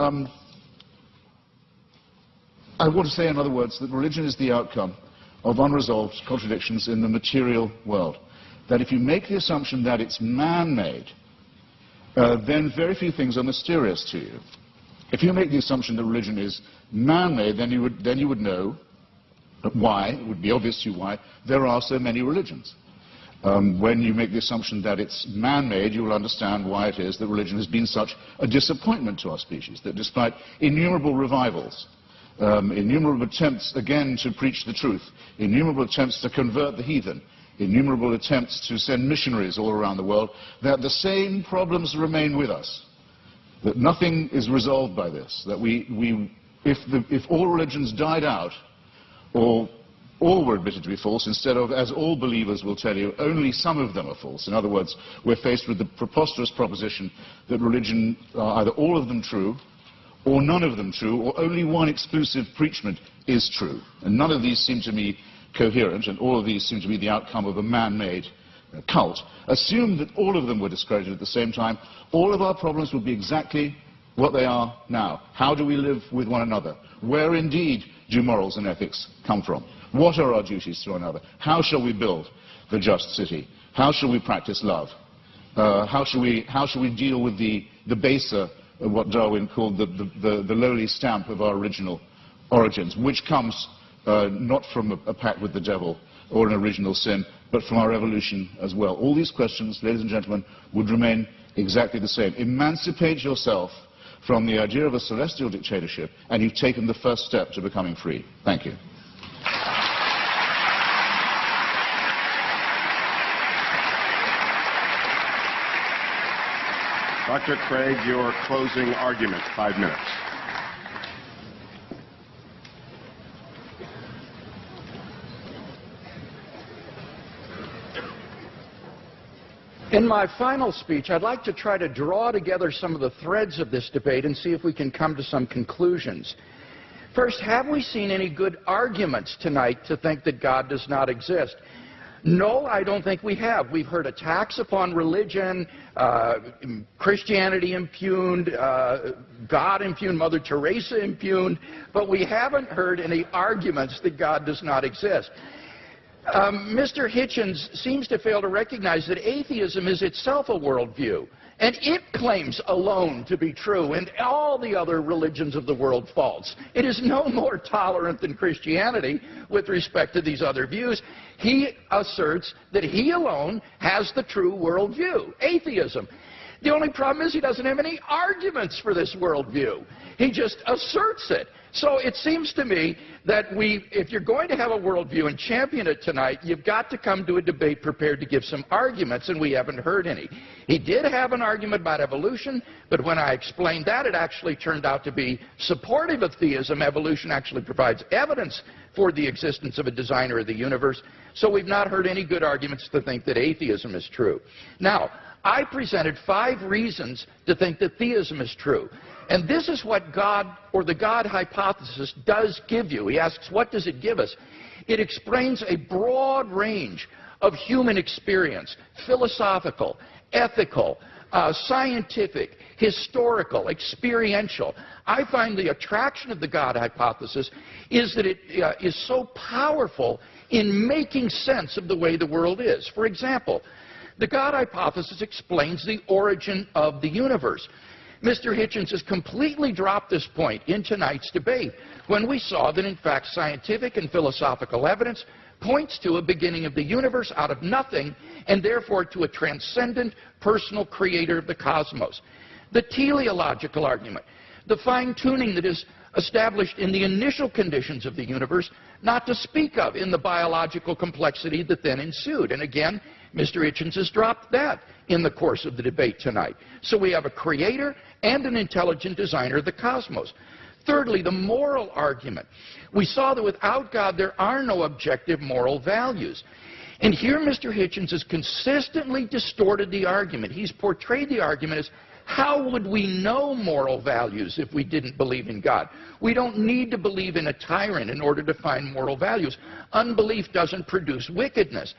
I want to say, in other words, that religion is the outcome of unresolved contradictions in the material world. That if you make the assumption that it's man-made, then very few things are mysterious to you. If you make the assumption that religion is man-made, then you would know why, it would be obvious to you why, there are so many religions. When you make the assumption that it's man-made, you will understand why it is that religion has been such a disappointment to our species, that despite innumerable revivals, innumerable attempts again to preach the truth, innumerable attempts to convert the heathen, innumerable attempts to send missionaries all around the world, that the same problems remain with us, that nothing is resolved by this, that if all religions died out, or all were admitted to be false, instead of, as all believers will tell you, only some of them are false. In other words, we're faced with the preposterous proposition that religion are either all of them true, or none of them true, or only one exclusive preachment is true. And none of these seem to me coherent, and all of these seem to be the outcome of a man-made cult, assumed that all of them were discredited at the same time, all of our problems would be exactly what they are now. How do we live with one another? Where indeed do morals and ethics come from? What are our duties to one another? How shall we build the just city? How shall we practice love? How shall we deal with the baser, what Darwin called the lowly stamp of our original origins, which comes not from a pact with the devil or an original sin, but from our evolution as well. All these questions, ladies and gentlemen, would remain exactly the same. Emancipate yourself from the idea of a celestial dictatorship, and you've taken the first step to becoming free. Thank you. Dr. Craig, your closing argument, 5 minutes. In my final speech, I'd like to try to draw together some of the threads of this debate and see if we can come to some conclusions. First, have we seen any good arguments tonight to think that God does not exist? No, I don't think we have. We've heard attacks upon religion, Christianity impugned, God impugned, Mother Teresa impugned, but we haven't heard any arguments that God does not exist. Mr. Hitchens seems to fail to recognize that atheism is itself a worldview, and it claims alone to be true, and all the other religions of the world false. It is no more tolerant than Christianity with respect to these other views. He asserts that he alone has the true worldview, atheism. The only problem is he doesn't have any arguments for this worldview. He just asserts it. So it seems to me that if you're going to have a worldview and champion it tonight, you've got to come to a debate prepared to give some arguments, and we haven't heard any. He did have an argument about evolution, but when I explained that, it actually turned out to be supportive of theism. Evolution actually provides evidence for the existence of a designer of the universe. So we've not heard any good arguments to think that atheism is true. Now, I presented 5 reasons to think that theism is true. And this is what God, or the God hypothesis, does give you. He asks, what does it give us? It explains a broad range of human experience, philosophical, ethical, scientific, historical, experiential. I find the attraction of the God hypothesis is that it is so powerful in making sense of the way the world is. For example, the God hypothesis explains the origin of the universe. Mr. Hitchens has completely dropped this point in tonight's debate when we saw that, in fact, scientific and philosophical evidence points to a beginning of the universe out of nothing, and therefore to a transcendent personal creator of the cosmos. The teleological argument, the fine-tuning that is established in the initial conditions of the universe, not to speak of in the biological complexity that then ensued. And again, Mr. Hitchens has dropped that in the course of the debate tonight. So we have a creator and an intelligent designer of the cosmos. Thirdly, the moral argument. We saw that without God there are no objective moral values. And here Mr. Hitchens has consistently distorted the argument. He's portrayed the argument as, how would we know moral values if we didn't believe in God? We don't need to believe in a tyrant in order to find moral values. Unbelief doesn't produce wickedness.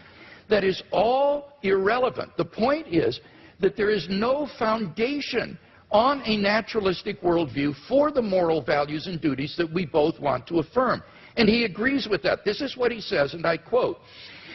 That is all irrelevant. The point is that there is no foundation on a naturalistic worldview for the moral values and duties that we both want to affirm. And he agrees with that. This is what he says, and I quote.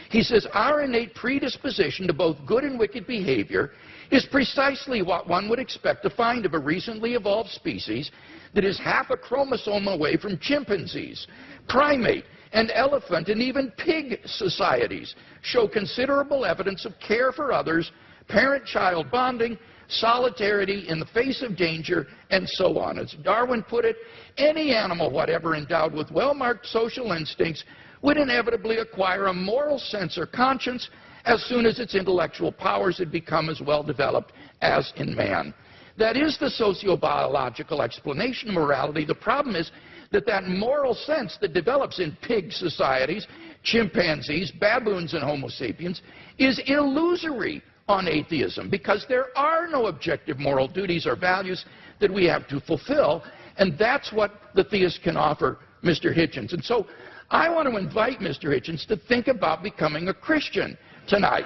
He says, our innate predisposition to both good and wicked behavior is precisely what one would expect to find of a recently evolved species that is half a chromosome away from chimpanzees. Primate and elephant and even pig societies show considerable evidence of care for others, parent-child bonding, solidarity in the face of danger, and so on. As Darwin put it, any animal whatever endowed with well-marked social instincts would inevitably acquire a moral sense or conscience as soon as its intellectual powers had become as well developed as in man. That is the sociobiological explanation of morality. The problem is that that moral sense that develops in pig societies, chimpanzees, baboons, and Homo sapiens is illusory on atheism, because there are no objective moral duties or values that we have to fulfill, and that's what the theist can offer Mr. Hitchens. And so I want to invite Mr. Hitchens to think about becoming a Christian tonight.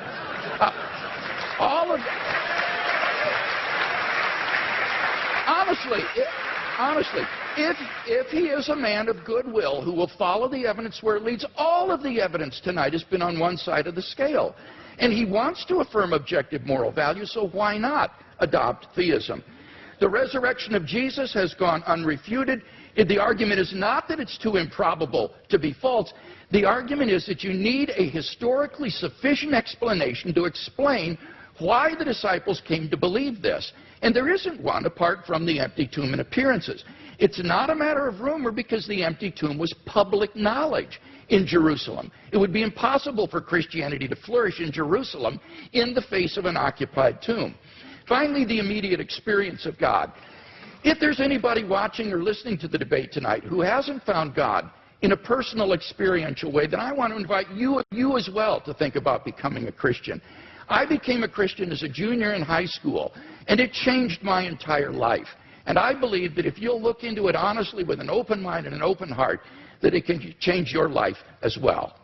honestly, if he is a man of goodwill who will follow the evidence where it leads, all of the evidence tonight has been on one side of the scale. And he wants to affirm objective moral values, so why not adopt theism? The resurrection of Jesus has gone unrefuted. The argument is not that it's too improbable to be false. The argument is that you need a historically sufficient explanation to explain why the disciples came to believe this. And there isn't one apart from the empty tomb and appearances. It's not a matter of rumor because the empty tomb was public knowledge in Jerusalem. It would be impossible for Christianity to flourish in Jerusalem in the face of an occupied tomb. Finally, the immediate experience of God. If there's anybody watching or listening to the debate tonight who hasn't found God in a personal, experiential way, then I want to invite you as well to think about becoming a Christian. I became a Christian as a junior in high school, and it changed my entire life. And I believe that if you'll look into it honestly with an open mind and an open heart, that it can change your life as well.